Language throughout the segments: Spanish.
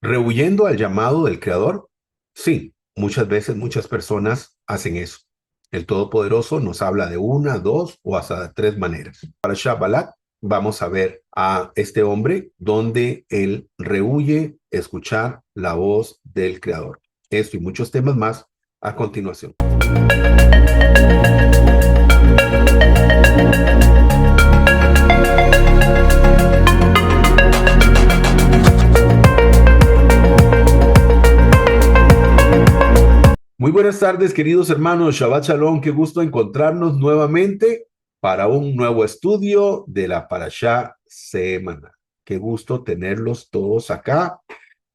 Rehuyendo al llamado del Creador, sí, muchas veces muchas personas hacen eso. El Todopoderoso nos habla de una, dos o hasta tres maneras. Para Shabbalat vamos a ver a este hombre donde él rehuye escuchar la voz del Creador. Esto y muchos temas más a continuación. Muy buenas tardes, queridos hermanos. Shabbat Shalom. Qué gusto encontrarnos nuevamente para un nuevo estudio de la Parashá Semana. Qué gusto tenerlos todos acá.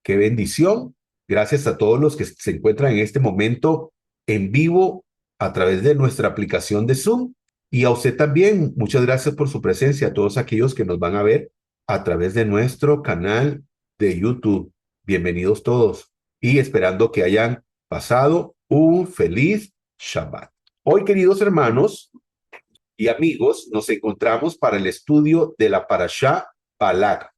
Qué bendición. Gracias a todos los que se encuentran en este momento en vivo a través de nuestra aplicación de Zoom. Y a usted también, muchas gracias por su presencia, a todos aquellos que nos van a ver a través de nuestro canal de YouTube. Bienvenidos todos y esperando que hayan pasado un feliz Shabbat. Hoy, queridos hermanos y amigos, nos encontramos para el estudio de la Parashá Balak,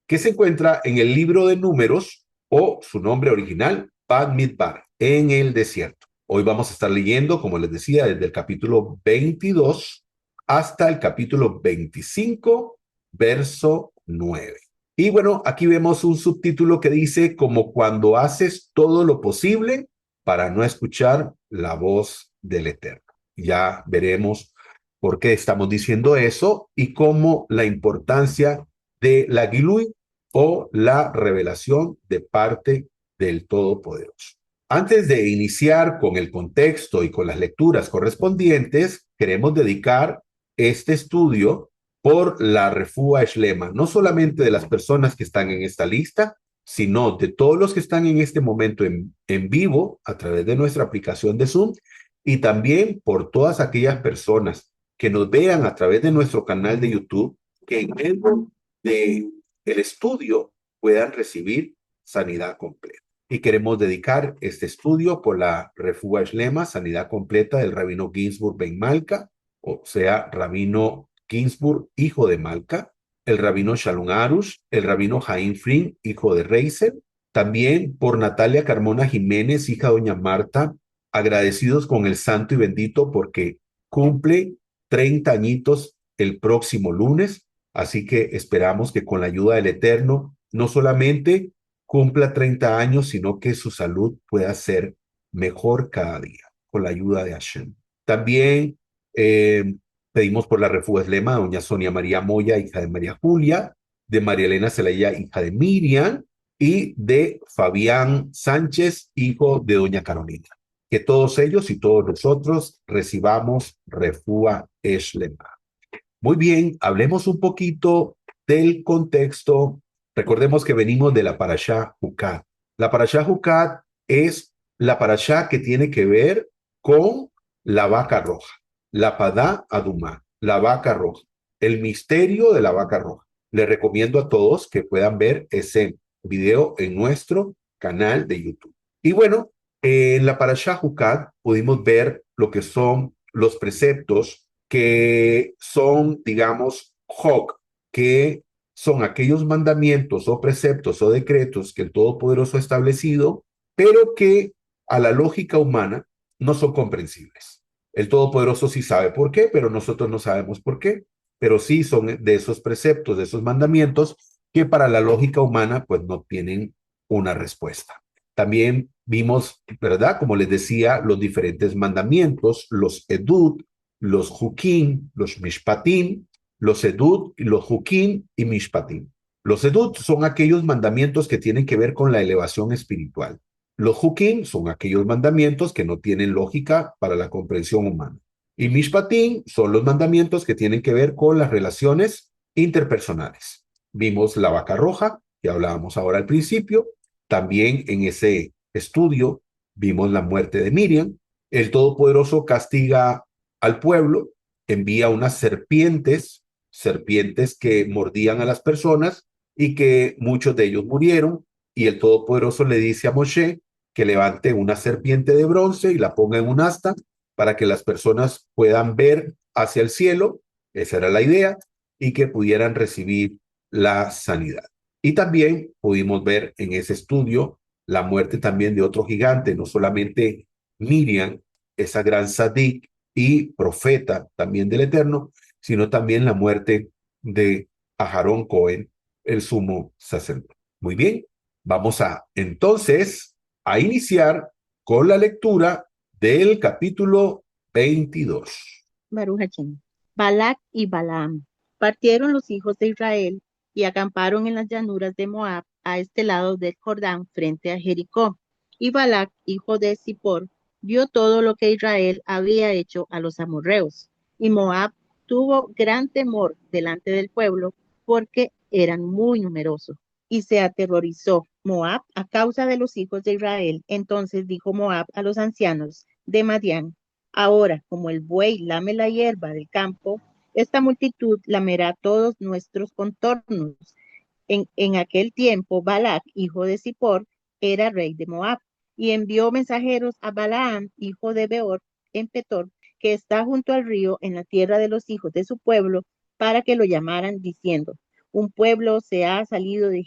que se encuentra en el libro de Números, o su nombre original, Bamidbar, en el desierto. Hoy vamos a estar leyendo, como les decía, desde el capítulo 22 hasta el capítulo 25, verso 9. Y bueno, aquí vemos un subtítulo que dice, como cuando haces todo lo posible para no escuchar la voz del Eterno. Ya veremos por qué estamos diciendo eso y cómo la importancia de la Gilui o la revelación de parte del Todopoderoso. Antes de iniciar con el contexto y con las lecturas correspondientes, queremos dedicar este estudio por la refúa Shlema, no solamente de las personas que están en esta lista, sino de todos los que están en este momento en vivo a través de nuestra aplicación de Zoom y también por todas aquellas personas que nos vean a través de nuestro canal de YouTube, que en medio del estudio puedan recibir sanidad completa. Y queremos dedicar este estudio por la refúa Shlema, sanidad completa del rabino Ginsburg Ben Malka, o sea, rabino Ginsburg, hijo de Malka, el rabino Shalom Arush, el rabino Jaim Frin, hijo de Reiser, también por Natalia Carmona Jiménez, hija de doña Marta, agradecidos con el santo y bendito porque cumple 30 añitos el próximo lunes, así que esperamos que con la ayuda del Eterno no solamente cumpla 30 años, sino que su salud pueda ser mejor cada día, con la ayuda de Hashem. También pedimos por la refugio Lema, doña Sonia María Moya, hija de María Julia, de María Elena Zelaya, hija de Miriam, y de Fabián Sánchez, hijo de doña Carolina. Que todos ellos y todos nosotros recibamos refúa Eshlema. Muy bien, hablemos un poquito del contexto. Recordemos que venimos de la Parashá Jucat. La Parashá Jucat es la Parashá que tiene que ver con la vaca roja, la Padá Adumá, la vaca roja, el misterio de la vaca roja. Les recomiendo a todos que puedan ver ese video en nuestro canal de YouTube. Y bueno, en la Parashá Jucat pudimos ver lo que son los preceptos que son, digamos, Hok, que son aquellos mandamientos o preceptos o decretos que el Todopoderoso ha establecido, pero que a la lógica humana no son comprensibles. El Todopoderoso sí sabe por qué, pero nosotros no sabemos por qué, pero sí son de esos preceptos, de esos mandamientos que para la lógica humana pues no tienen una respuesta. También vimos, ¿verdad? Como les decía, los diferentes mandamientos, los edut, los hukim, los mishpatim, los edut, los hukim y mishpatim. Los edut son aquellos mandamientos que tienen que ver con la elevación espiritual. Los hukim son aquellos mandamientos que no tienen lógica para la comprensión humana. Y mishpatim son los mandamientos que tienen que ver con las relaciones interpersonales. Vimos la vaca roja, que hablábamos ahora al principio. También en ese estudio vimos la muerte de Miriam. El Todopoderoso castiga al pueblo, envía unas serpientes, serpientes que mordían a las personas y que muchos de ellos murieron. Y el Todopoderoso le dice a Moshe que levante una serpiente de bronce y la ponga en un asta para que las personas puedan ver hacia el cielo, esa era la idea, y que pudieran recibir la sanidad. Y también pudimos ver en ese estudio la muerte también de otro gigante, no solamente Miriam, esa gran Sadik y profeta también del Eterno, sino también la muerte de Aharón Cohen, el sumo sacerdote. Muy bien, vamos a entonces a iniciar con la lectura del capítulo 22. Baruch Hachim. Balac y Balaam. Partieron los hijos de Israel y acamparon en las llanuras de Moab a este lado del Jordán frente a Jericó. Y Balac, hijo de Zippor, vio todo lo que Israel había hecho a los amorreos. Y Moab tuvo gran temor delante del pueblo porque eran muy numerosos. Y se aterrorizó Moab a causa de los hijos de Israel. Entonces dijo Moab a los ancianos de Madián: Ahora, como el buey lame la hierba del campo, esta multitud lamerá todos nuestros contornos. En aquel tiempo, Balac, hijo de Zippor, era rey de Moab, y envió mensajeros a Balaam, hijo de Beor, en Petor, que está junto al río, en la tierra de los hijos de su pueblo, para que lo llamaran, diciendo: Un pueblo que ha salido de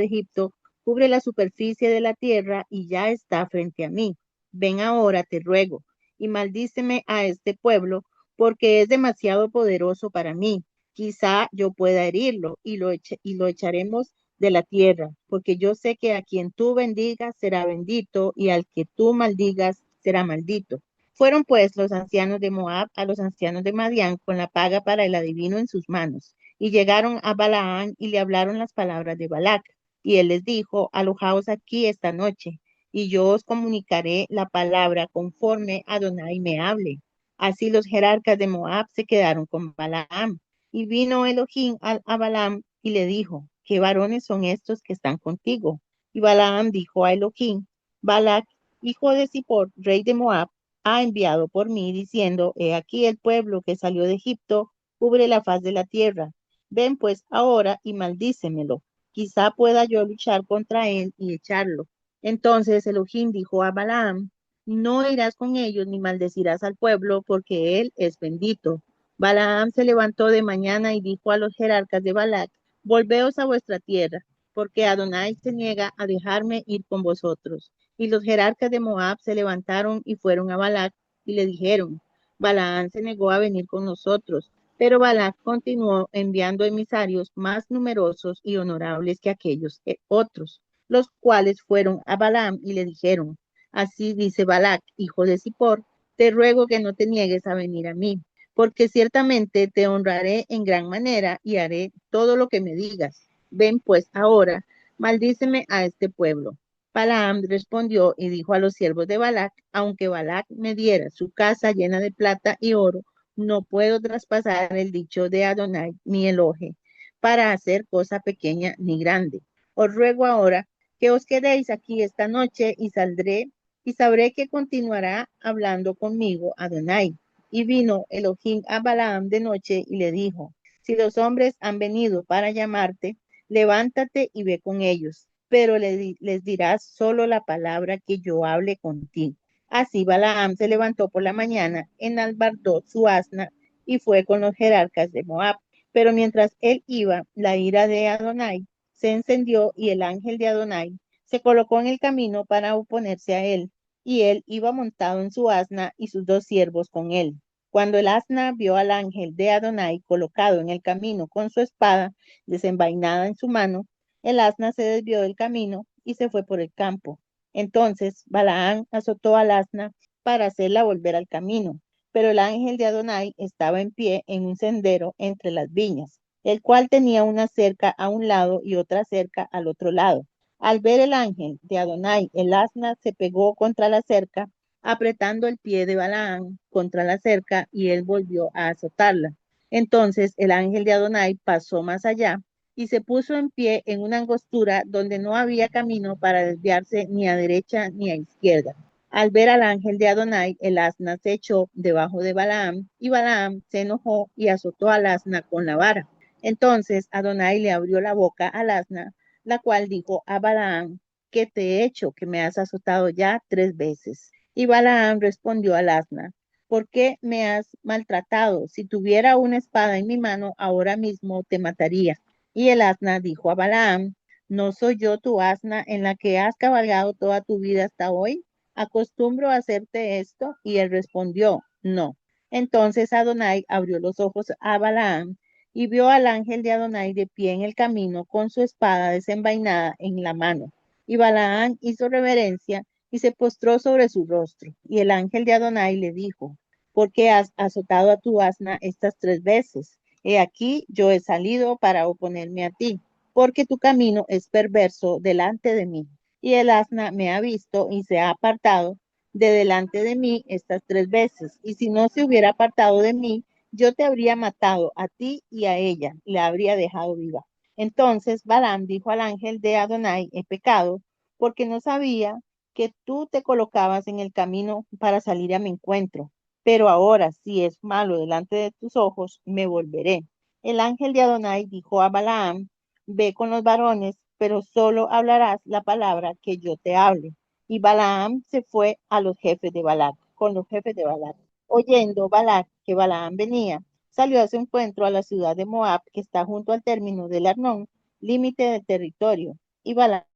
Egipto, cubre la superficie de la tierra y ya está frente a mí. Ven ahora, te ruego, y maldíceme a este pueblo, porque es demasiado poderoso para mí. Quizá yo pueda herirlo y lo echaremos de la tierra, porque yo sé que a quien tú bendigas será bendito y al que tú maldigas será maldito. Fueron pues los ancianos de Moab a los ancianos de Madián con la paga para el adivino en sus manos, y llegaron a Balaán y le hablaron las palabras de Balac. Y él les dijo: Alojaos aquí esta noche, y yo os comunicaré la palabra conforme Adonai me hable. Así los jerarcas de Moab se quedaron con Balaam. Y vino Elohim a Balaam y le dijo: ¿Qué varones son estos que están contigo? Y Balaam dijo a Elohim: Balac, hijo de Zippor, rey de Moab, ha enviado por mí, diciendo: He aquí el pueblo que salió de Egipto cubre la faz de la tierra. Ven pues ahora y maldícemelo. Quizá pueda yo luchar contra él y echarlo. Entonces Elohim dijo a Balaam: No irás con ellos ni maldecirás al pueblo, porque él es bendito. Balaam se levantó de mañana y dijo a los jerarcas de Balac: Volveos a vuestra tierra, porque Adonai se niega a dejarme ir con vosotros. Y los jerarcas de Moab se levantaron y fueron a Balac y le dijeron: Balaam se negó a venir con nosotros, pero Balac continuó enviando emisarios más numerosos y honorables que aquellos otros, los cuales fueron a Balaam y le dijeron: Así dice Balac, hijo de Zippor: Te ruego que no te niegues a venir a mí, porque ciertamente te honraré en gran manera y haré todo lo que me digas. Ven pues ahora, maldíceme a este pueblo. Balaam respondió y dijo a los siervos de Balac: Aunque Balac me diera su casa llena de plata y oro, no puedo traspasar el dicho de Adonai ni Elohe para hacer cosa pequeña ni grande. Os ruego ahora que os quedéis aquí esta noche y saldré y sabré que continuará hablando conmigo Adonai. Y vino Elohim a Balaam de noche y le dijo: Si los hombres han venido para llamarte, levántate y ve con ellos, pero les dirás solo la palabra que yo hable contigo. Así Balaam se levantó por la mañana, enalbardó su asna y fue con los jerarcas de Moab. Pero mientras él iba, la ira de Adonai se encendió y el ángel de Adonai se colocó en el camino para oponerse a él, y él iba montado en su asna y sus dos siervos con él. Cuando el asna vio al ángel de Adonai colocado en el camino con su espada desenvainada en su mano, el asna se desvió del camino y se fue por el campo. Entonces Balaán azotó al asna para hacerla volver al camino, pero el ángel de Adonai estaba en pie en un sendero entre las viñas, el cual tenía una cerca a un lado y otra cerca al otro lado. Al ver el ángel de Adonai, el asna se pegó contra la cerca, apretando el pie de Balaán contra la cerca, y él volvió a azotarla. Entonces el ángel de Adonai pasó más allá y se puso en pie en una angostura donde no había camino para desviarse ni a derecha ni a izquierda. Al ver al ángel de Adonai, el asna se echó debajo de Balaam, y Balaam se enojó y azotó al asna con la vara. Entonces Adonai le abrió la boca al asna, la cual dijo a Balaam: ¿Qué te he hecho, que me has azotado ya 3 veces? Y Balaam respondió al asna: ¿Por qué me has maltratado? Si tuviera una espada en mi mano, ahora mismo te mataría. Y el asna dijo a Balaam, ¿no soy yo tu asna en la que has cabalgado toda tu vida hasta hoy? ¿Acostumbro a hacerte esto? Y él respondió, no. Entonces Adonai abrió los ojos a Balaam y vio al ángel de Adonai de pie en el camino con su espada desenvainada en la mano. Y Balaam hizo reverencia y se postró sobre su rostro. Y el ángel de Adonai le dijo, ¿por qué has azotado a tu asna estas 3 veces? He aquí, yo he salido para oponerme a ti, porque tu camino es perverso delante de mí. Y el asna me ha visto y se ha apartado de delante de mí estas 3 veces. Y si no se hubiera apartado de mí, yo te habría matado a ti y a ella, y la habría dejado viva. Entonces Balaam dijo al ángel de Adonai, he pecado, porque no sabía que tú te colocabas en el camino para salir a mi encuentro. Pero ahora, si es malo delante de tus ojos, me volveré. El ángel de Adonai dijo a Balaam, ve con los varones, pero solo hablarás la palabra que yo te hable. Y Balaam se fue a los jefes de Balac, con los jefes de Balac. Oyendo Balac que Balaam venía, salió a su encuentro a la ciudad de Moab, que está junto al término del Arnón, límite del territorio. Y Balac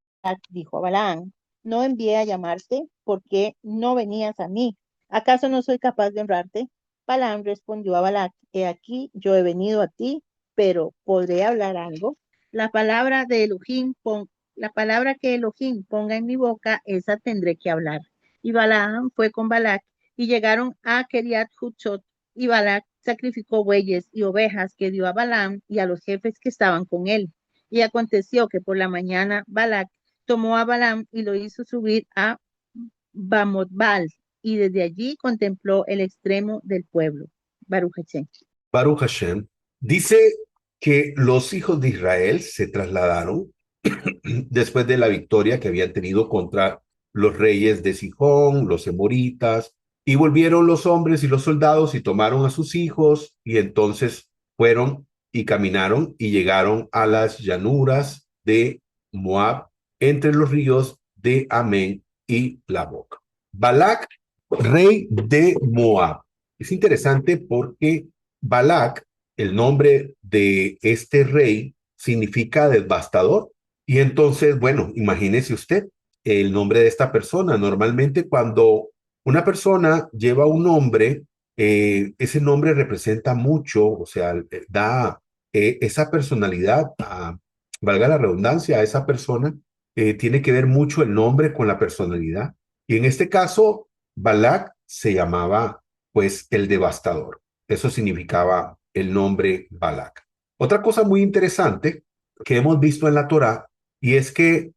dijo a Balaam, no envié a llamarte, porque no venías a mí. ¿Acaso no soy capaz de honrarte? Balaam respondió a Balac, he aquí, yo he venido a ti, pero ¿podré hablar algo? La palabra de Elohim, la palabra que Elohim ponga en mi boca, esa tendré que hablar. Y Balaam fue con Balac y llegaron a Keriat Hutzot, y Balac sacrificó bueyes y ovejas que dio a Balaam y a los jefes que estaban con él. Y aconteció que por la mañana Balac tomó a Balaam y lo hizo subir a Bamotbal, y desde allí contempló el extremo del pueblo. Baruch Hashem. Baruch Hashem, dice que los hijos de Israel se trasladaron después de la victoria que habían tenido contra los reyes de Sihón, los emoritas, y volvieron los hombres y los soldados y tomaron a sus hijos y entonces fueron y caminaron y llegaron a las llanuras de Moab entre los ríos de Amén y Laboc. Balac, rey de Moab. Es interesante porque Balac, el nombre de este rey, significa devastador. Y entonces, bueno, imagínese usted el nombre de esta persona. Normalmente cuando una persona lleva un nombre, ese nombre representa mucho, o sea, da esa personalidad, valga la redundancia, a esa persona, tiene que ver mucho el nombre con la personalidad. Y en este caso, Balak se llamaba, pues, el devastador. Eso significaba el nombre Balak. Otra cosa muy interesante que hemos visto en la Torá y es que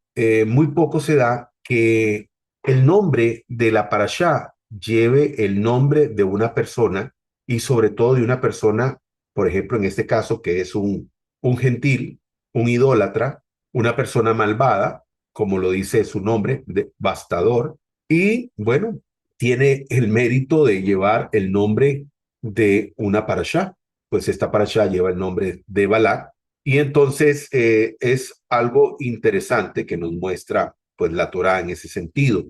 muy poco se da que el nombre de la parashá lleve el nombre de una persona y sobre todo de una persona, por ejemplo, en este caso, que es un gentil, un idólatra, una persona malvada, como lo dice su nombre, devastador, y bueno, tiene el mérito de llevar el nombre de una parashá. Pues esta parashá lleva el nombre de Balak y entonces es algo interesante que nos muestra pues la Torá en ese sentido.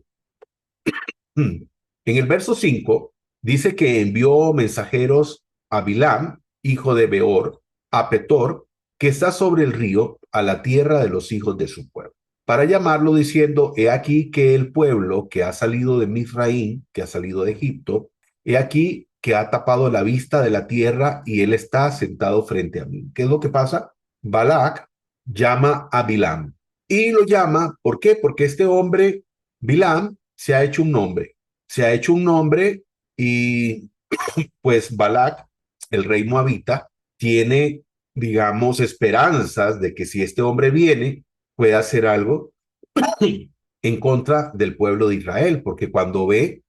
En el verso 5 dice que envió mensajeros a Bilam, hijo de Beor, a Petor, que está sobre el río, a la tierra de los hijos de su pueblo, para llamarlo diciendo, he aquí que el pueblo que ha salido de Misraín, que ha salido de Egipto, he aquí que ha tapado la vista de la tierra y él está sentado frente a mí. ¿Qué es lo que pasa? Balac llama a Bilam y lo llama, ¿por qué? Porque este hombre, Bilam, se ha hecho un nombre y pues Balak, el rey moabita, tiene, digamos, esperanzas de que si este hombre viene, pueda hacer algo en contra del pueblo de Israel, porque cuando ve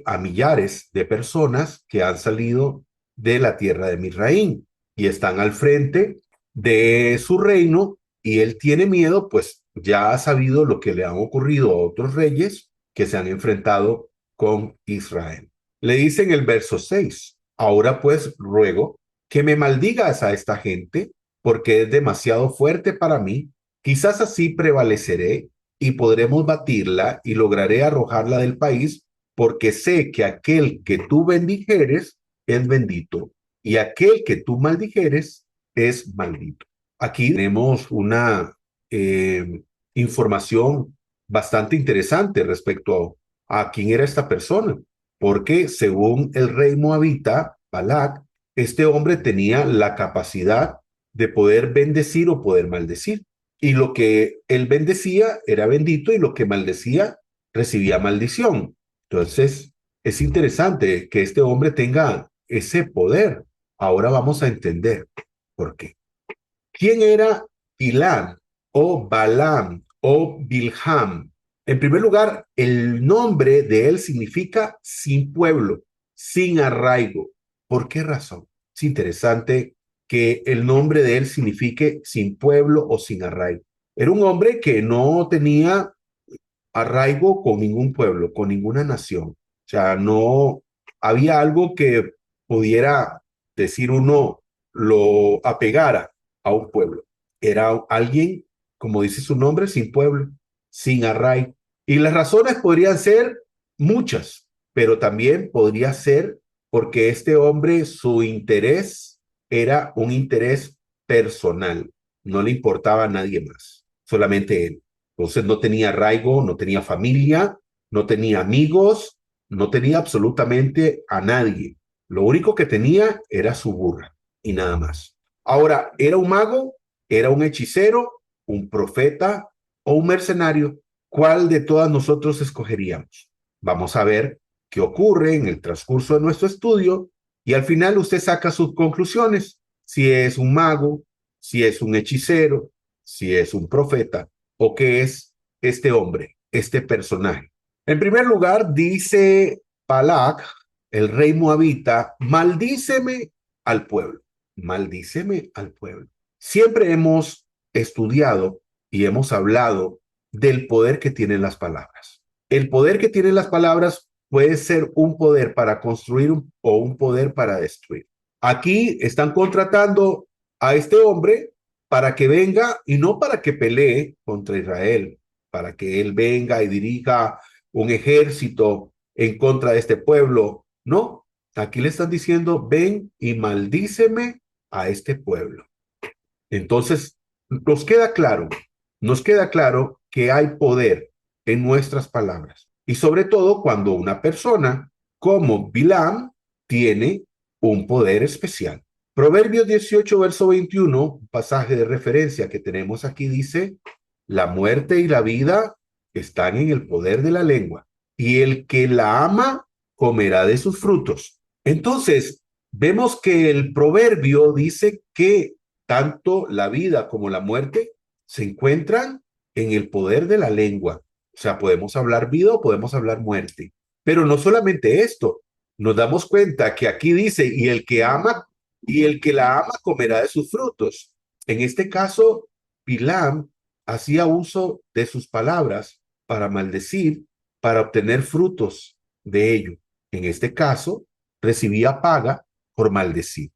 a millares de personas que han salido de la tierra de Misraín y están al frente de su reino y él tiene miedo, pues ya ha sabido lo que le han ocurrido a otros reyes que se han enfrentado con Israel. Le dice en el verso 6, ahora pues ruego que me maldigas a esta gente porque es demasiado fuerte para mí, quizás así prevaleceré y podremos batirla y lograré arrojarla del país, porque sé que aquel que tú bendijeres es bendito y aquel que tú maldijeres es maldito. Aquí tenemos una información bastante interesante respecto a quién era esta persona, porque según el rey moabita, Balac, este hombre tenía la capacidad de poder bendecir o poder maldecir. Y lo que él bendecía era bendito y lo que maldecía recibía maldición. Entonces, es interesante que este hombre tenga ese poder. Ahora vamos a entender por qué. ¿Quién era Bilán o Balaam o Bilham? En primer lugar, el nombre de él significa sin pueblo, sin arraigo. ¿Por qué razón? Es interesante que el nombre de él signifique sin pueblo o sin arraigo. Era un hombre que no tenía arraigo con ningún pueblo, con ninguna nación. O sea, no había algo que pudiera decir uno lo apegara a un pueblo. Era alguien, como dice su nombre, sin pueblo, sin arraigo. Y las razones podrían ser muchas, pero también podría ser porque este hombre, su interés era un interés personal. No le importaba a nadie más, solamente él. Entonces no tenía arraigo, no tenía familia, no tenía amigos, no tenía absolutamente a nadie. Lo único que tenía era su burra y nada más. Ahora, ¿era un mago? ¿Era un hechicero? ¿Un profeta? ¿O un mercenario? ¿Cuál de todas nosotros escogeríamos? Vamos a ver qué ocurre en el transcurso de nuestro estudio y al final usted saca sus conclusiones. Si es un mago, si es un hechicero, si es un profeta o qué es este hombre, este personaje. En primer lugar, dice Balac, el rey moabita, maldíceme al pueblo, maldíceme al pueblo. Siempre hemos estudiado y hemos hablado del poder que tienen las palabras. El poder que tienen las palabras puede ser un poder para construir o un poder para destruir. Aquí están contratando a este hombre para que venga y no para que pelee contra Israel, para que él venga y dirija un ejército en contra de este pueblo. No, aquí le están diciendo, ven y maldíceme a este pueblo. Entonces, nos queda claro que hay poder en nuestras palabras. Y sobre todo cuando una persona como Bilam tiene un poder especial. Proverbios 18, verso 21, un pasaje de referencia que tenemos aquí, dice, la muerte y la vida están en el poder de la lengua, y el que la ama comerá de sus frutos. Entonces, vemos que el proverbio dice que tanto la vida como la muerte se encuentran en el poder de la lengua. O sea, podemos hablar vida o podemos hablar muerte. Pero no solamente esto, nos damos cuenta que aquí dice, y el que ama, y el que la ama comerá de sus frutos. En este caso, Bilam hacía uso de sus palabras para maldecir, para obtener frutos de ello. En este caso, recibía paga por maldecir.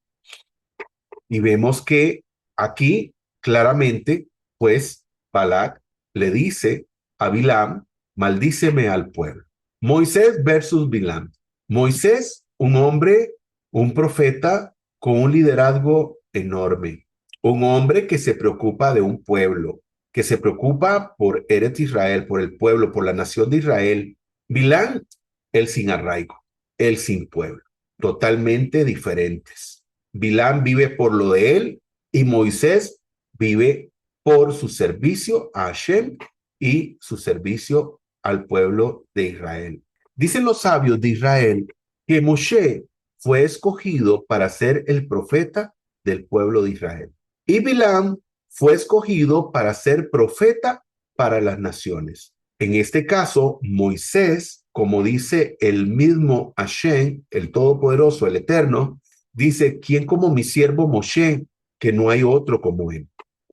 Y vemos que aquí claramente, pues, Balac le dice a Bilam, maldíceme al pueblo. Moisés versus Bilam. Moisés, un hombre, un profeta con un liderazgo enorme. Un hombre que se preocupa de un pueblo, que se preocupa por Eretz Israel, por el pueblo, por la nación de Israel. Bilam, el sin arraigo, el sin pueblo, totalmente diferentes. Bilam vive por lo de él y Moisés vive por su servicio a Hashem y su servicio al pueblo de Israel. Dicen los sabios de Israel que Moshe fue escogido para ser el profeta del pueblo de Israel. Y Bilam fue escogido para ser profeta para las naciones. En este caso, Moisés, como dice el mismo Hashem, el Todopoderoso, el Eterno, dice, ¿quién como mi siervo Moshe, que no hay otro como él?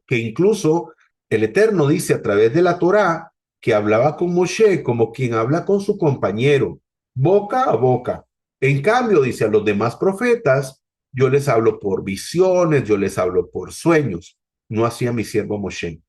Que incluso el Eterno dice a través de la Torá que hablaba con Moshe como quien habla con su compañero, boca a boca. En cambio, dice a los demás profetas, yo les hablo por visiones, yo les hablo por sueños. No hacía mi siervo Moshe.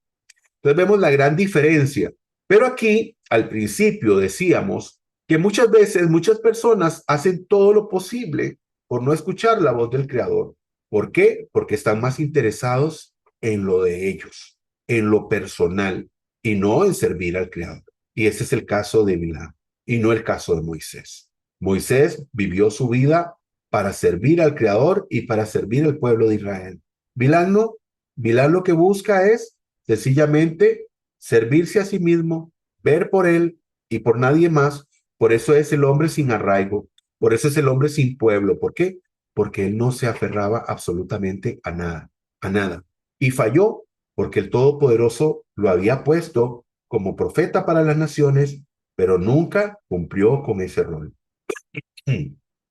Entonces vemos la gran diferencia. Pero aquí, al principio, decíamos que muchas veces muchas personas hacen todo lo posible por no escuchar la voz del Creador. ¿Por qué? Porque están más interesados en lo de ellos, en lo personal, y no en servir al Creador. Y ese es el caso de Bilam, y no el caso de Moisés. Moisés vivió su vida para servir al Creador y para servir al pueblo de Israel. Bilam no. Bilam lo que busca es sencillamente servirse a sí mismo, ver por él y por nadie más. Por eso es el hombre sin arraigo, por eso es el hombre sin pueblo. ¿Por qué? Porque él no se aferraba absolutamente a nada, a nada. Y falló porque el Todopoderoso lo había puesto como profeta para las naciones, pero nunca cumplió con ese rol.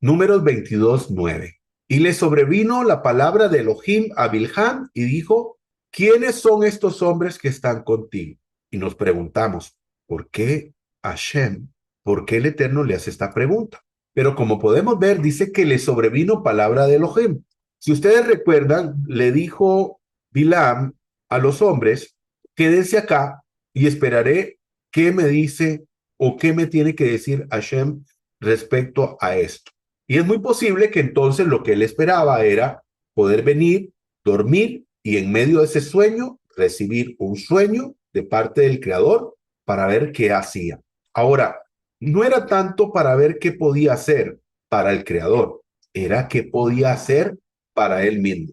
Números 22:9. Y le sobrevino la palabra de Elohim a Bilham y dijo, ¿quiénes son estos hombres que están contigo? Y nos preguntamos, ¿por qué Hashem, por qué el Eterno le hace esta pregunta? Pero como podemos ver, dice que le sobrevino palabra de Elohim. Si ustedes recuerdan, le dijo Bilam a los hombres, quédense acá y esperaré qué me dice o qué me tiene que decir Hashem respecto a esto. Y es muy posible que entonces lo que él esperaba era poder venir, dormir y en medio de ese sueño recibir un sueño de parte del Creador para ver qué hacía. Ahora, no era tanto para ver qué podía hacer para el Creador, era qué podía hacer para él mismo.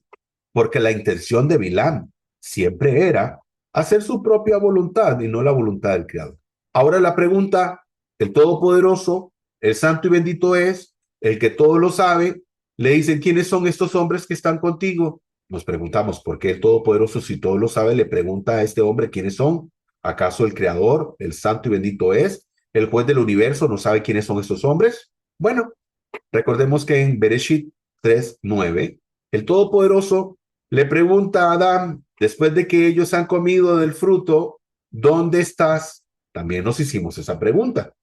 Porque la intención de Bilán siempre era hacer su propia voluntad y no la voluntad del Creador. Ahora la pregunta, el Todopoderoso, el Santo y bendito es, el que todo lo sabe, le dicen, ¿quiénes son estos hombres que están contigo? Nos preguntamos, ¿por qué el Todopoderoso, si todo lo sabe, le pregunta a este hombre quiénes son? ¿Acaso el Creador, el Santo y bendito es, el juez del universo, no sabe quiénes son estos hombres? Bueno, recordemos que en Bereshit 3:9, el Todopoderoso le pregunta a Adán, después de que ellos han comido del fruto, ¿dónde estás? También nos hicimos esa pregunta.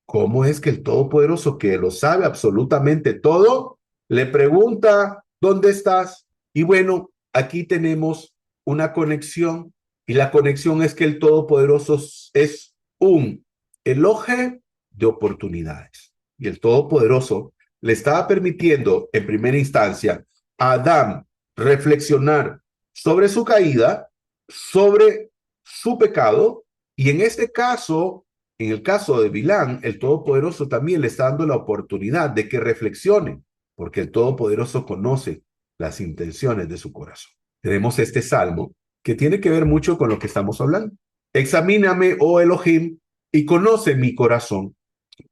¿Cómo es que el Todopoderoso, que lo sabe absolutamente todo, le pregunta, ¿dónde estás? Y bueno, aquí tenemos una conexión, y la conexión es que el Todopoderoso es un eloje de oportunidades. Y el Todopoderoso le estaba permitiendo, en primera instancia, a Adán reflexionar sobre su caída, sobre su pecado, y en este caso, en el caso de Bilán, el Todopoderoso también le está dando la oportunidad de que reflexione, porque el Todopoderoso conoce las intenciones de su corazón. Tenemos este salmo que tiene que ver mucho con lo que estamos hablando. Examíname, oh Elohim, y conoce mi corazón.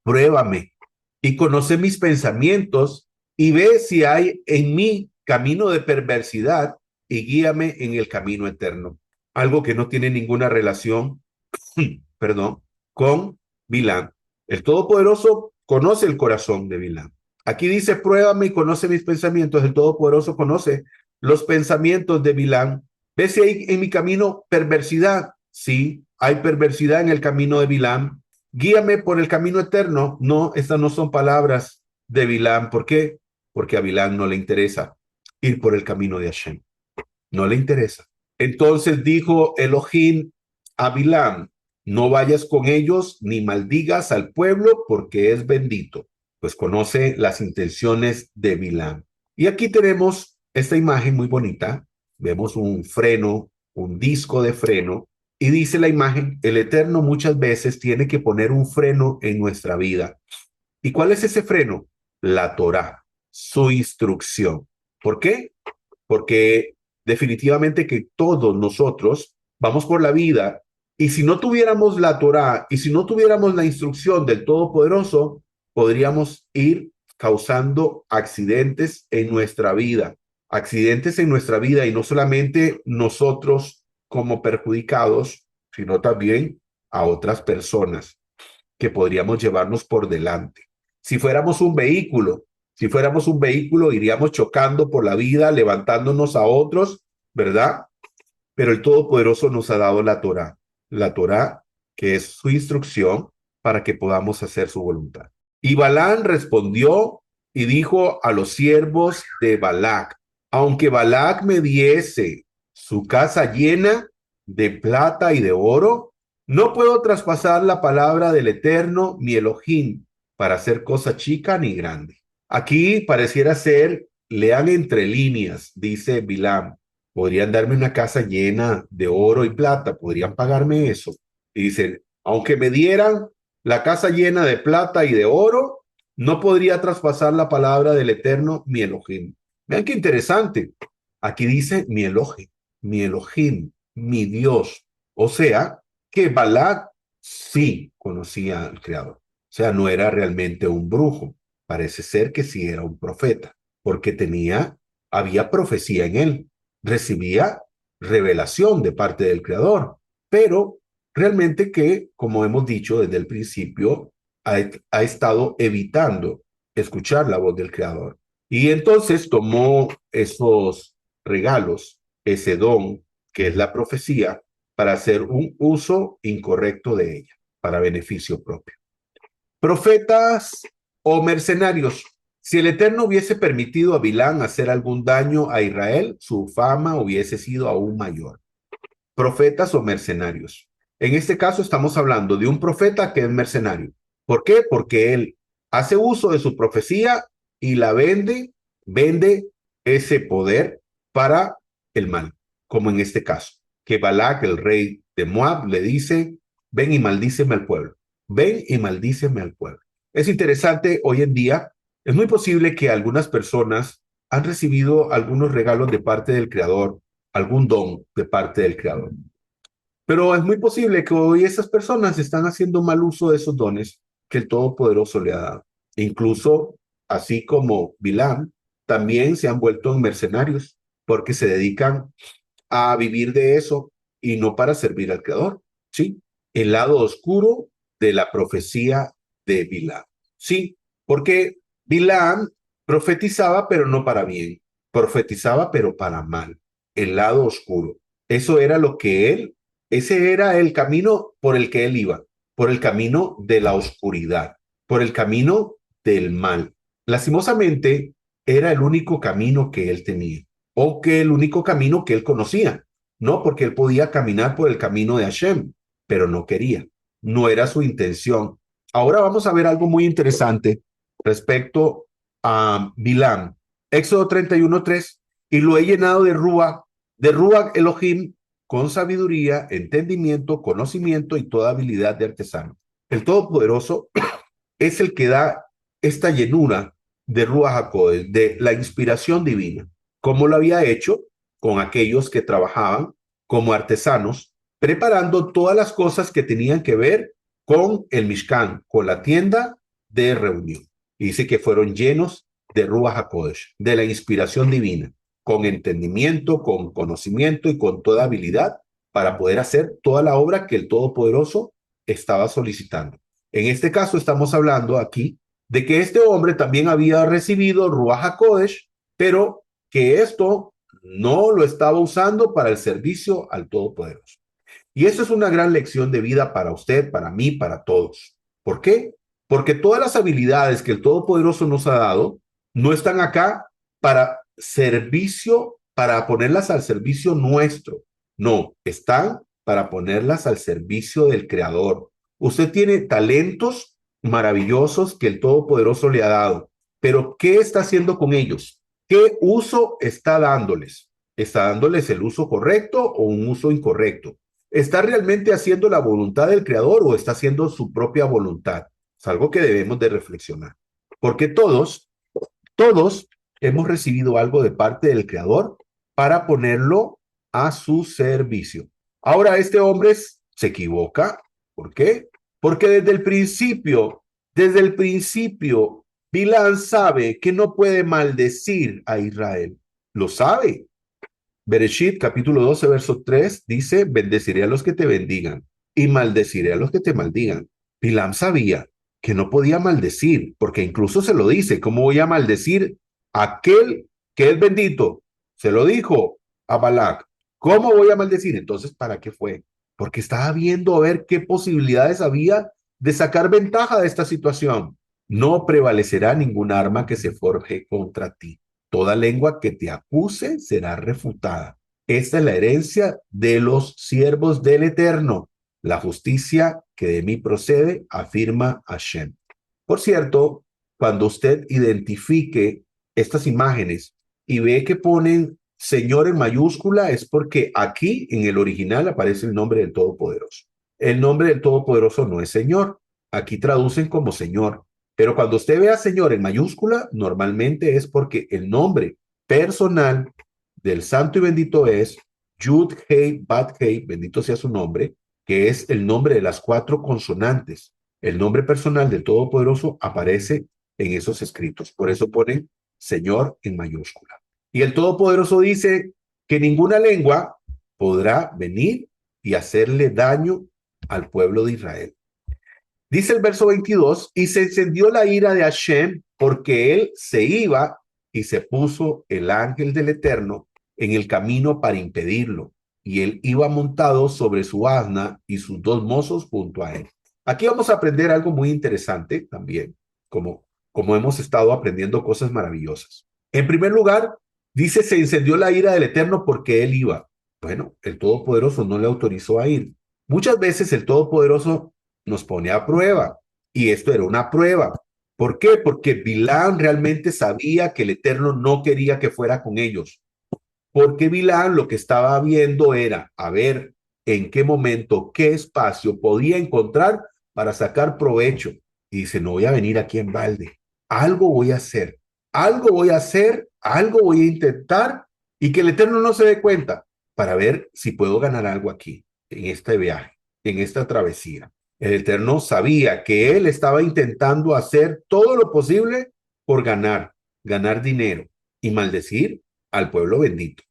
Pruébame y conoce mis pensamientos y ve si hay en mí camino de perversidad y guíame en el camino eterno. Algo que no tiene ninguna relación, perdón, con Bilán. El Todopoderoso conoce el corazón de Bilán. Aquí dice, pruébame y conoce mis pensamientos. El Todopoderoso conoce los pensamientos de Bilán. ¿Ves si hay en mi camino perversidad? Sí, hay perversidad en el camino de Bilán. Guíame por el camino eterno. No, estas no son palabras de Bilán. ¿Por qué? Porque a Bilán no le interesa ir por el camino de Hashem. No le interesa. Entonces dijo Elohim a Bilán, no vayas con ellos ni maldigas al pueblo porque es bendito. Pues conoce las intenciones de Bilán. Y aquí tenemos esta imagen muy bonita. Vemos un freno, un disco de freno. Y dice la imagen, el Eterno muchas veces tiene que poner un freno en nuestra vida. ¿Y cuál es ese freno? La Torá, su instrucción. ¿Por qué? Porque definitivamente que todos nosotros vamos por la vida y si no tuviéramos la Torá y si no tuviéramos la instrucción del Todopoderoso, podríamos ir causando accidentes en nuestra vida y no solamente nosotros como perjudicados, sino también a otras personas que podríamos llevarnos por delante. Si fuéramos un vehículo, si fuéramos un vehículo, iríamos chocando por la vida, levantándonos a otros, ¿verdad? Pero el Todopoderoso nos ha dado la Torá que es su instrucción para que podamos hacer su voluntad. Y Balán respondió y dijo a los siervos de Balac, aunque Balac me diese su casa llena de plata y de oro, no puedo traspasar la palabra del Eterno, mi Elohim, para hacer cosa chica ni grande. Aquí pareciera ser, lean entre líneas, dice Bilam, Podrían darme una casa llena de oro y plata, podrían pagarme eso. Y dicen, aunque me dieran la casa llena de plata y de oro, no podría traspasar la palabra del Eterno, mi Elohim. Vean qué interesante. Aquí dice mi Elohim, mi Dios. O sea, que Balac sí conocía al Creador. O sea, no era realmente un brujo. Parece ser que sí era un profeta, porque había profecía en él, recibía revelación de parte del Creador, pero realmente que, como hemos dicho desde el principio, ha estado evitando escuchar la voz del Creador. Y entonces tomó esos regalos, ese don que es la profecía, para hacer un uso incorrecto de ella, para beneficio propio. Profetas o mercenarios. Si el Eterno hubiese permitido a Bilán hacer algún daño a Israel, su fama hubiese sido aún mayor. Profetas o mercenarios. En este caso estamos hablando de un profeta que es mercenario. ¿Por qué? Porque él hace uso de su profecía y la vende ese poder para el mal, como en este caso, que Balac, el rey de Moab, le dice, ven y maldíceme al pueblo, ven y maldíceme al pueblo. Es interesante, hoy en día, es muy posible que algunas personas han recibido algunos regalos de parte del Creador, algún don de parte del Creador. Pero es muy posible que hoy esas personas están haciendo mal uso de esos dones que el Todopoderoso le ha dado. Incluso, así como Bilam, también se han vuelto en mercenarios porque se dedican a vivir de eso y no para servir al Creador. Sí, el lado oscuro de la profecía de Bilam. Sí, porque Bilam profetizaba, pero no para bien. Profetizaba, pero para mal. El lado oscuro. Eso era lo que ese era el camino por el que él iba, por el camino de la oscuridad, por el camino del mal. Lastimosamente, era el único camino que él tenía, o que el único camino que él conocía, no porque él podía caminar por el camino de Hashem, pero no quería, no era su intención. Ahora vamos a ver algo muy interesante respecto a Bilam. Éxodo 31:3, y lo he llenado de Ruach Elohim, con sabiduría, entendimiento, conocimiento y toda habilidad de artesano. El Todopoderoso es el que da esta llenura de Ruach HaKodesh, de la inspiración divina, como lo había hecho con aquellos que trabajaban como artesanos, preparando todas las cosas que tenían que ver con el Mishkan, con la tienda de reunión. Y dice que fueron llenos de Ruach HaKodesh, de la inspiración divina, con entendimiento, con conocimiento y con toda habilidad para poder hacer toda la obra que el Todopoderoso estaba solicitando. En este caso estamos hablando aquí de que este hombre también había recibido Ruach HaKodesh, pero que esto no lo estaba usando para el servicio al Todopoderoso. Y eso es una gran lección de vida para usted, para mí, para todos. ¿Por qué? Porque todas las habilidades que el Todopoderoso nos ha dado no están acá para servicio, para ponerlas al servicio nuestro. No, están para ponerlas al servicio del Creador. Usted tiene talentos maravillosos que el Todopoderoso le ha dado, pero ¿qué está haciendo con ellos? ¿Qué uso está dándoles? ¿Está dándoles el uso correcto o un uso incorrecto? ¿Está realmente haciendo la voluntad del Creador o está haciendo su propia voluntad? Es algo que debemos de reflexionar. Porque todos hemos recibido algo de parte del Creador para ponerlo a su servicio. Ahora este hombre se equivoca. ¿Por qué? Porque desde el principio, Bilán sabe que no puede maldecir a Israel. Lo sabe. Bereshit, capítulo 12, verso 3, dice, bendeciré a los que te bendigan y maldeciré a los que te maldigan. Bilam sabía que no podía maldecir, porque incluso se lo dice, ¿cómo voy a maldecir a aquel que es bendito? Se lo dijo a Balac. ¿Cómo voy a maldecir? Entonces, ¿para qué fue? Porque estaba viendo a ver qué posibilidades había de sacar ventaja de esta situación. No prevalecerá ningún arma que se forje contra ti. Toda lengua que te acuse será refutada. Esta es la herencia de los siervos del Eterno, la justicia que de mí procede, afirma Hashem. Por cierto, cuando usted identifique estas imágenes y ve que ponen Señor en mayúscula es porque aquí en el original aparece el nombre del Todopoderoso. El nombre del Todopoderoso no es Señor. Aquí traducen como Señor. Pero cuando usted vea Señor en mayúscula, normalmente es porque el nombre personal del santo y bendito es Yud Hei Bat Hei, bendito sea su nombre, que es el nombre de las cuatro consonantes. El nombre personal del Todopoderoso aparece en esos escritos. Por eso ponen Señor en mayúscula. Y el Todopoderoso dice que ninguna lengua podrá venir y hacerle daño al pueblo de Israel. Dice el verso 22, y se encendió la ira de Hashem porque él se iba y se puso el ángel del Eterno en el camino para impedirlo. Y él iba montado sobre su asna y sus dos mozos junto a él. Aquí vamos a aprender algo muy interesante también, como hemos estado aprendiendo cosas maravillosas. En primer lugar, dice, se encendió la ira del Eterno porque él iba. Bueno, el Todopoderoso no le autorizó a ir. Muchas veces el Todopoderoso nos pone a prueba. Y esto era una prueba. ¿Por qué? Porque Bilán realmente sabía que el Eterno no quería que fuera con ellos. Porque Bilán lo que estaba viendo era a ver en qué momento, qué espacio podía encontrar para sacar provecho. Y dice, no voy a venir aquí en balde. Algo voy a hacer. Algo voy a hacer, algo voy a intentar y que el Eterno no se dé cuenta para ver si puedo ganar algo aquí, en este viaje, en esta travesía. El Eterno sabía que él estaba intentando hacer todo lo posible por ganar dinero y maldecir al pueblo bendito.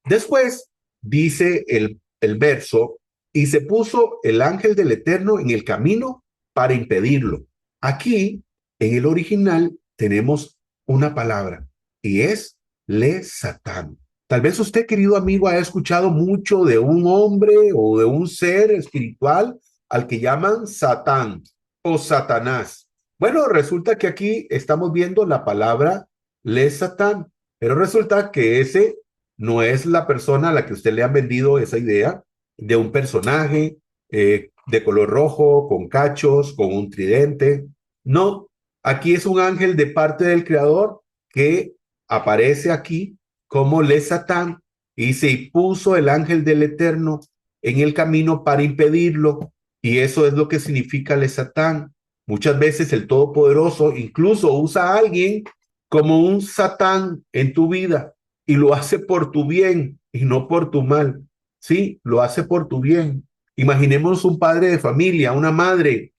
Después dice el verso, y se puso el ángel del Eterno en el camino para impedirlo. Aquí, en el original, tenemos una palabra y es le Satán. Tal vez usted, querido amigo, ha escuchado mucho de un hombre o de un ser espiritual al que llaman Satán o Satanás. Bueno, resulta que aquí estamos viendo la palabra le Satán, pero resulta que ese no es la persona a la que usted le han vendido esa idea de un personaje de color rojo, con cachos, con un tridente. No, aquí es un ángel de parte del Creador que aparece aquí como le Satán y se puso el ángel del Eterno en el camino para impedirlo. Y eso es lo que significa le Satán. Muchas veces el Todopoderoso incluso usa a alguien como un Satán en tu vida y lo hace por tu bien y no por tu mal. Sí, lo hace por tu bien. Imaginemos un padre de familia, una madre,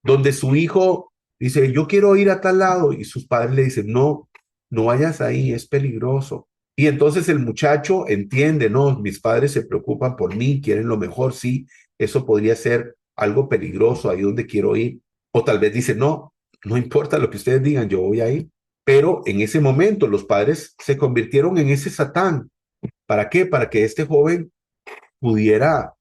donde su hijo dice, yo quiero ir a tal lado y sus padres le dicen, no, no vayas ahí, es peligroso. Y entonces el muchacho entiende, no, mis padres se preocupan por mí, quieren lo mejor, sí, eso podría ser algo peligroso ahí donde quiero ir. O tal vez dice, no, no importa lo que ustedes digan, yo voy a ir. Pero en ese momento los padres se convirtieron en ese Satán. ¿Para qué? Para que este joven pudiera,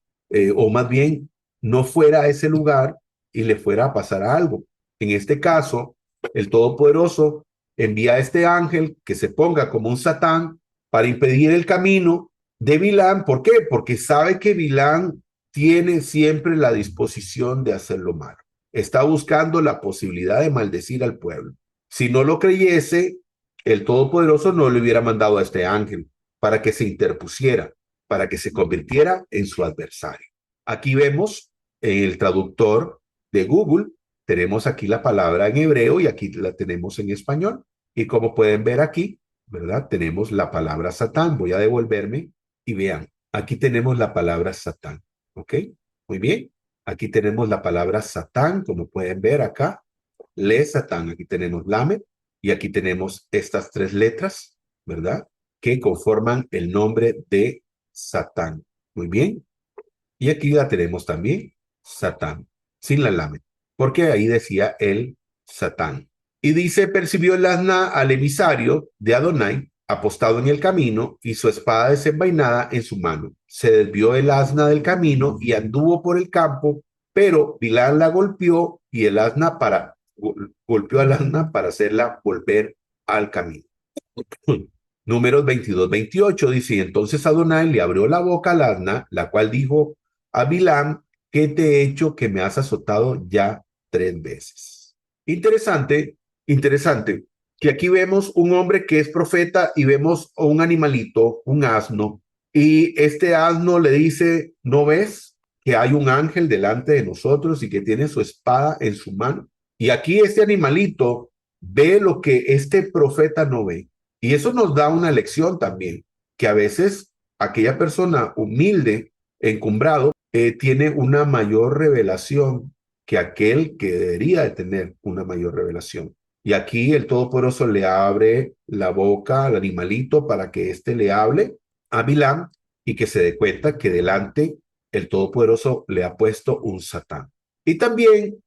o más bien, no fuera a ese lugar y le fuera a pasar algo. En este caso, el Todopoderoso envía a este ángel que se ponga como un Satán para impedir el camino de Bilán. ¿Por qué? Porque sabe que Bilán tiene siempre la disposición de hacer lo malo. Está buscando la posibilidad de maldecir al pueblo. Si no lo creyese, el Todopoderoso no le hubiera mandado a este ángel para que se interpusiera, para que se convirtiera en su adversario. Aquí vemos en el traductor de Google, tenemos aquí la palabra en hebreo y aquí la tenemos en español. Y como pueden ver aquí, ¿verdad? Tenemos la palabra Satán. Voy a devolverme y vean, aquí tenemos la palabra Satán. ¿Ok? Muy bien. Aquí tenemos la palabra Satán, como pueden ver acá. Le Satán. Aquí tenemos Lamed y aquí tenemos estas tres letras, ¿verdad? Que conforman el nombre de Satán. Muy bien. Y aquí la tenemos también, Satán, sin la lamen, porque ahí decía el Satán. Y dice, percibió el asna al emisario de Adonai, apostado en el camino, y su espada desenvainada en su mano. Se desvió el asna del camino y anduvo por el campo, pero Bilán la golpeó y el asna golpeó al asna para hacerla volver al camino. Números 22-28 dice, y entonces Adonai le abrió la boca al asna, la cual dijo a Bilam, ¿qué te he hecho que me has azotado ya 3 veces? Interesante, interesante. que aquí vemos un hombre que es profeta y vemos un animalito, un asno, y este asno le dice, ¿no ves que hay un ángel delante de nosotros y que tiene su espada en su mano? Y aquí este animalito ve lo que este profeta no ve. Y eso nos da una lección también, que a veces aquella persona humilde, encumbrado, tiene una mayor revelación que aquel que debería de tener una mayor revelación. Y aquí el Todopoderoso le abre la boca al animalito para que éste le hable a Bilam y que se dé cuenta que delante el Todopoderoso le ha puesto un Satán. Y también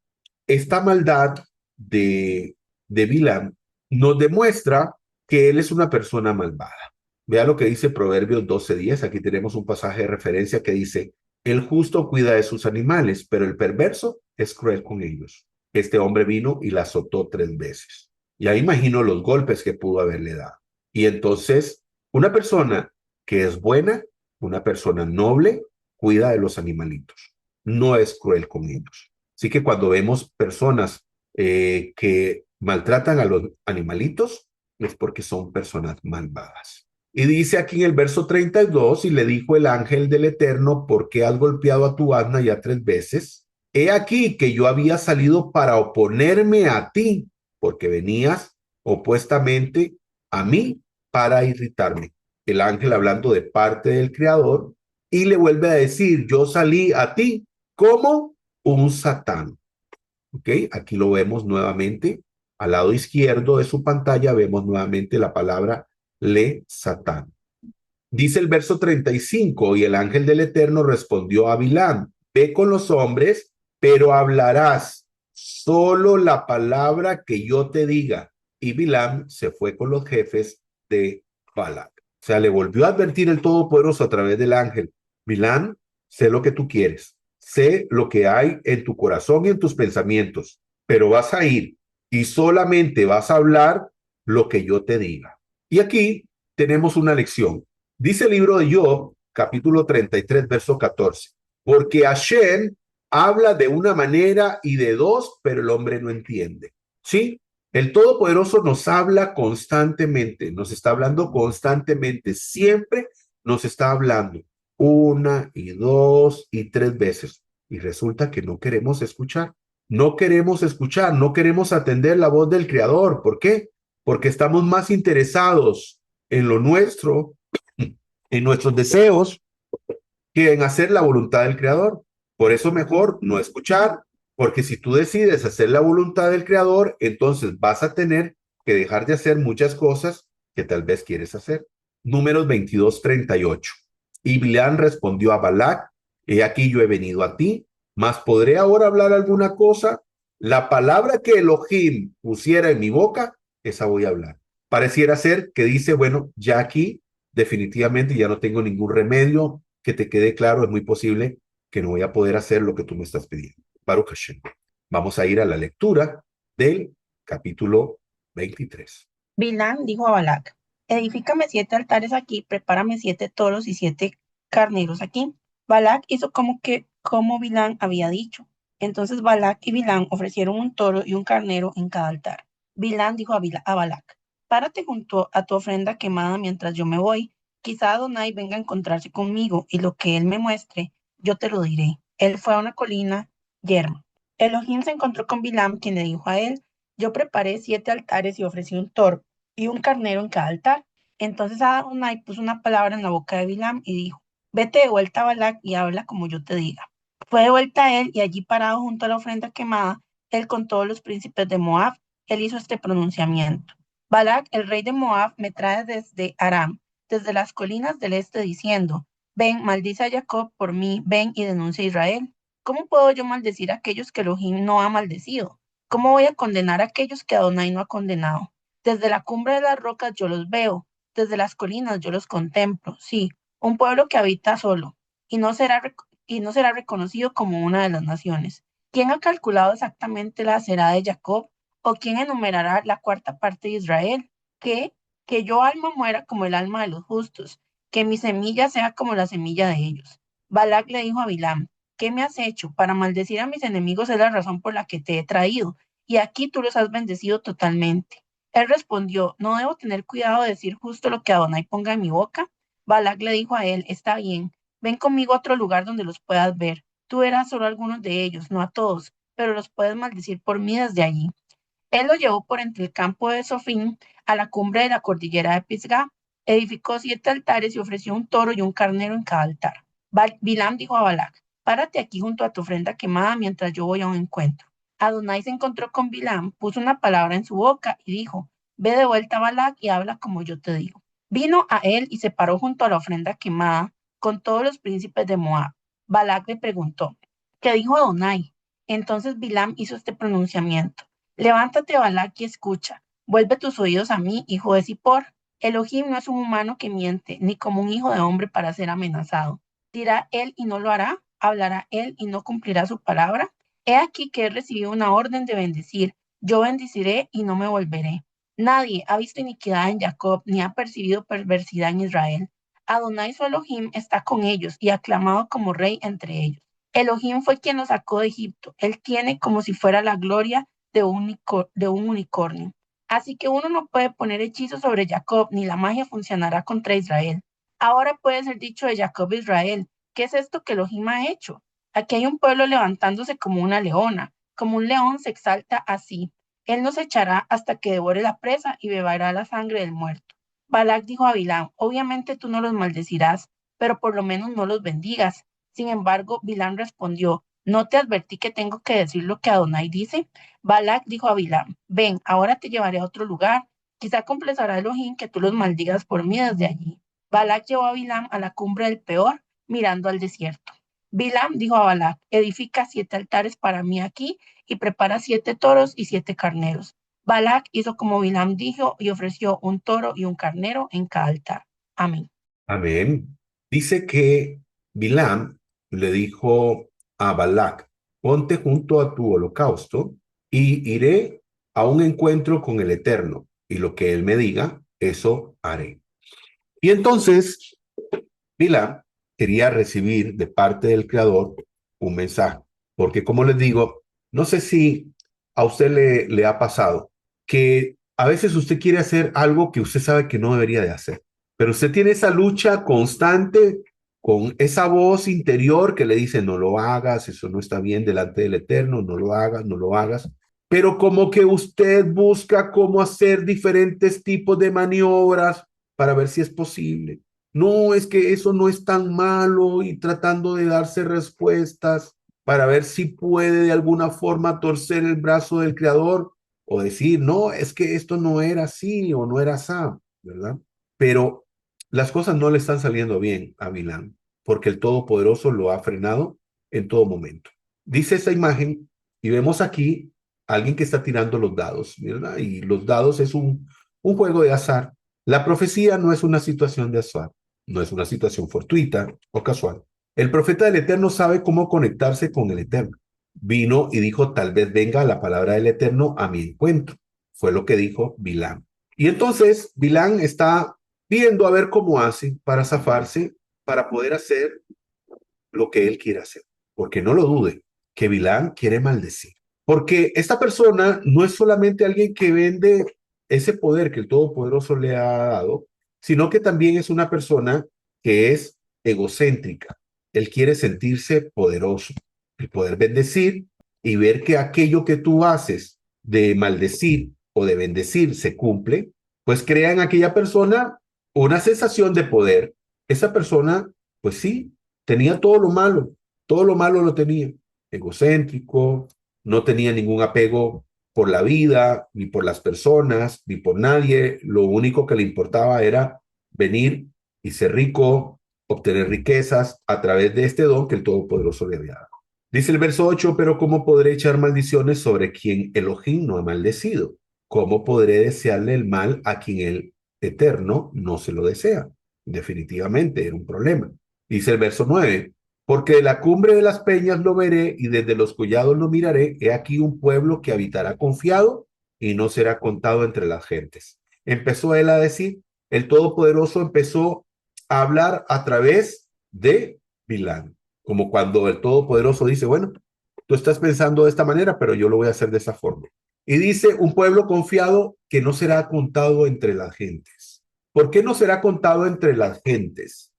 esta maldad de Bilam nos demuestra que él es una persona malvada. Vea lo que dice Proverbios 12:10. Aquí tenemos un pasaje de referencia que dice, el justo cuida de sus animales, pero el perverso es cruel con ellos. Este hombre vino y la azotó 3 veces. Ya imagino los golpes que pudo haberle dado. Y entonces, una persona que es buena, una persona noble, cuida de los animalitos. No es cruel con ellos. Así que cuando vemos personas que maltratan a los animalitos, es porque son personas malvadas. Y dice aquí en el verso 32, y le dijo el ángel del Eterno, ¿por qué has golpeado a tu asna ya 3 veces? He aquí que yo había salido para oponerme a ti, porque venías opuestamente a mí para irritarme. El ángel hablando de parte del Creador, y le vuelve a decir, yo salí a ti como un Satán. ¿Ok? Aquí lo vemos nuevamente. Al lado izquierdo de su pantalla vemos nuevamente la palabra le Satán. Dice el verso 35, y el ángel del Eterno respondió a Bilam, ve con los hombres, pero hablarás solo la palabra que yo te diga. Y Bilam se fue con los jefes de Balac. O sea, le volvió a advertir el Todopoderoso a través del ángel. Bilam, sé lo que tú quieres, sé lo que hay en tu corazón y en tus pensamientos, pero vas a ir y solamente vas a hablar lo que yo te diga. Y aquí tenemos una lección. Dice el libro de Job, capítulo 33, verso 14, porque Hashem habla de una manera y de dos, pero el hombre no entiende. ¿Sí? El Todopoderoso nos habla constantemente, nos está hablando constantemente, siempre nos está hablando una y dos y 3 veces. Y resulta que no queremos escuchar, no queremos escuchar, no queremos atender la voz del Creador. ¿Por qué? Porque estamos más interesados en lo nuestro, en nuestros deseos, que en hacer la voluntad del Creador. Por eso mejor no escuchar, porque si tú decides hacer la voluntad del Creador, entonces vas a tener que dejar de hacer muchas cosas que tal vez quieres hacer. Números 22:38. Y Bileán respondió a Balac, he aquí yo he venido a ti, mas podré ahora hablar alguna cosa. La palabra que Elohim pusiera en mi boca, esa voy a hablar. Pareciera ser que dice, bueno, ya aquí definitivamente ya no tengo ningún remedio, que te quede claro, es muy posible que no voy a poder hacer lo que tú me estás pidiendo. Baruch Hashem. Vamos a ir a la lectura del capítulo 23. Bilán dijo a Balac, edifícame 7 altares aquí, prepárame 7 toros y 7 carneros aquí. Balac hizo como Bilán había dicho. Entonces Balac y Bilán ofrecieron un toro y un carnero en cada altar. Bilán dijo a Balac, párate junto a tu ofrenda quemada mientras yo me voy. Quizá Adonai venga a encontrarse conmigo y lo que él me muestre, yo te lo diré. Él fue a una colina yerma. Elohim se encontró con Bilam, quien le dijo a él, yo preparé 7 altares y ofrecí un toro y un carnero en cada altar. Entonces Adonai puso una palabra en la boca de Bilam y dijo, vete de vuelta a Balac y habla como yo te diga. Fue de vuelta a él y allí parado junto a la ofrenda quemada, él con todos los príncipes de Moab, él hizo este pronunciamiento. Balac, el rey de Moab, me trae desde Aram, desde las colinas del este, diciendo, ven, maldice a Jacob por mí, ven y denuncia a Israel. ¿Cómo puedo yo maldecir a aquellos que Elohim no ha maldecido? ¿Cómo voy a condenar a aquellos que Adonai no ha condenado? Desde la cumbre de las rocas yo los veo, desde las colinas yo los contemplo. Sí, un pueblo que habita solo y no será reconocido como una de las naciones. ¿Quién ha calculado exactamente la será de Jacob? ¿O quién enumerará la cuarta parte de Israel? ¿Qué? Que yo alma muera como el alma de los justos, que mi semilla sea como la semilla de ellos. Balac le dijo a Bilam, ¿qué me has hecho? Para maldecir a mis enemigos es la razón por la que te he traído, y aquí tú los has bendecido totalmente. Él respondió, ¿no debo tener cuidado de decir justo lo que Adonai ponga en mi boca? Balak le dijo a él, está bien, ven conmigo a otro lugar donde los puedas ver. Tú verás solo a algunos de ellos, no a todos, pero los puedes maldecir por mí desde allí. Él lo llevó por entre el campo de Sofín a la cumbre de la cordillera de Pisgah. Edificó 7 altares y ofreció un toro y un carnero en cada altar. Bilam dijo a Balac, párate aquí junto a tu ofrenda quemada mientras yo voy a un encuentro. Adonai se encontró con Bilam, puso una palabra en su boca y dijo, ve de vuelta a Balac y habla como yo te digo. Vino a él y se paró junto a la ofrenda quemada con todos los príncipes de Moab. Balac le preguntó, ¿qué dijo Adonai? Entonces Bilam hizo este pronunciamiento. Levántate, Balac, y escucha. Vuelve tus oídos a mí, hijo de Zippor. Elohim no es un humano que miente, ni como un hijo de hombre para ser amenazado. ¿Dirá él y no lo hará? ¿Hablará él y no cumplirá su palabra? He aquí que he recibido una orden de bendecir. Yo bendeciré y no me volveré. Nadie ha visto iniquidad en Jacob, ni ha percibido perversidad en Israel. Adonai su Elohim está con ellos y aclamado como rey entre ellos. Elohim fue quien los sacó de Egipto. Él tiene como si fuera la gloria de un unicornio. Así que uno no puede poner hechizos sobre Jacob, ni la magia funcionará contra Israel. Ahora puede ser dicho de Jacob e Israel, ¿qué es esto que Elohim ha hecho? Aquí hay un pueblo levantándose como una leona, como un león se exalta así. Él nos echará hasta que devore la presa y beberá la sangre del muerto. Balac dijo a Bilam, obviamente tú no los maldecirás, pero por lo menos no los bendigas. Sin embargo, Bilam respondió, ¿no te advertí que tengo que decir lo que Adonai dice? Balac dijo a Bilam, ven, ahora te llevaré a otro lugar. Quizá complacerá Elohim que tú los maldigas por mí desde allí. Balac llevó a Bilam a la cumbre del Peor, mirando al desierto. Bilam dijo a Balac, edifica 7 altares para mí aquí y prepara 7 toros y 7 carneros. Balac hizo como Bilam dijo y ofreció un toro y un carnero en cada altar. Amén. Amén. Dice que Bilam le dijo a Balac, ponte junto a tu holocausto y iré a un encuentro con el Eterno, y lo que él me diga, eso haré. Y entonces Bilam quería recibir de parte del Creador un mensaje, porque como les digo, no sé si a usted le ha pasado que a veces usted quiere hacer algo que usted sabe que no debería de hacer, pero usted tiene esa lucha constante con esa voz interior que le dice, no lo hagas, eso no está bien delante del Eterno, no lo hagas, no lo hagas. Pero como que usted busca cómo hacer diferentes tipos de maniobras para ver si es posible. No, es que eso no es tan malo, y tratando de darse respuestas para ver si puede de alguna forma torcer el brazo del creador o decir, no, es que esto no era así o no era así, ¿verdad? Pero las cosas no le están saliendo bien a Bilán, porque el Todopoderoso lo ha frenado en todo momento. Dice esa imagen y vemos aquí a alguien que está tirando los dados, ¿verdad? Y los dados es un juego de azar. La profecía no es una situación de azar, no es una situación fortuita o casual. El profeta del Eterno sabe cómo conectarse con el Eterno. Vino y dijo, tal vez venga la palabra del Eterno a mi encuentro. Fue lo que dijo Bilán. Y entonces Bilán está viendo a ver cómo hace para zafarse, para poder hacer lo que él quiere hacer. Porque no lo dude, que Bilán quiere maldecir. Porque esta persona no es solamente alguien que vende ese poder que el Todopoderoso le ha dado, sino que también es una persona que es egocéntrica. Él quiere sentirse poderoso, el poder bendecir y ver que aquello que tú haces de maldecir o de bendecir se cumple, pues crea en aquella persona una sensación de poder. Esa persona, pues sí, tenía todo lo malo lo tenía, egocéntrico, no tenía ningún apego por la vida, ni por las personas, ni por nadie. Lo único que le importaba era venir y ser rico, obtener riquezas a través de este don que el Todopoderoso le había dado. Dice el verso 8, pero ¿cómo podré echar maldiciones sobre quien Elohim no ha maldecido? ¿Cómo podré desearle el mal a quien el Eterno no se lo desea? Definitivamente era un problema. Dice el verso 9, porque de la cumbre de las peñas lo veré y desde los collados lo miraré. He aquí un pueblo que habitará confiado y no será contado entre las gentes. Empezó él a decir, el Todopoderoso empezó a hablar a través de Bilán, como cuando el Todopoderoso dice, bueno, tú estás pensando de esta manera, pero yo lo voy a hacer de esa forma. Y dice, un pueblo confiado que no será contado entre las gentes. ¿Por qué no será contado entre las gentes?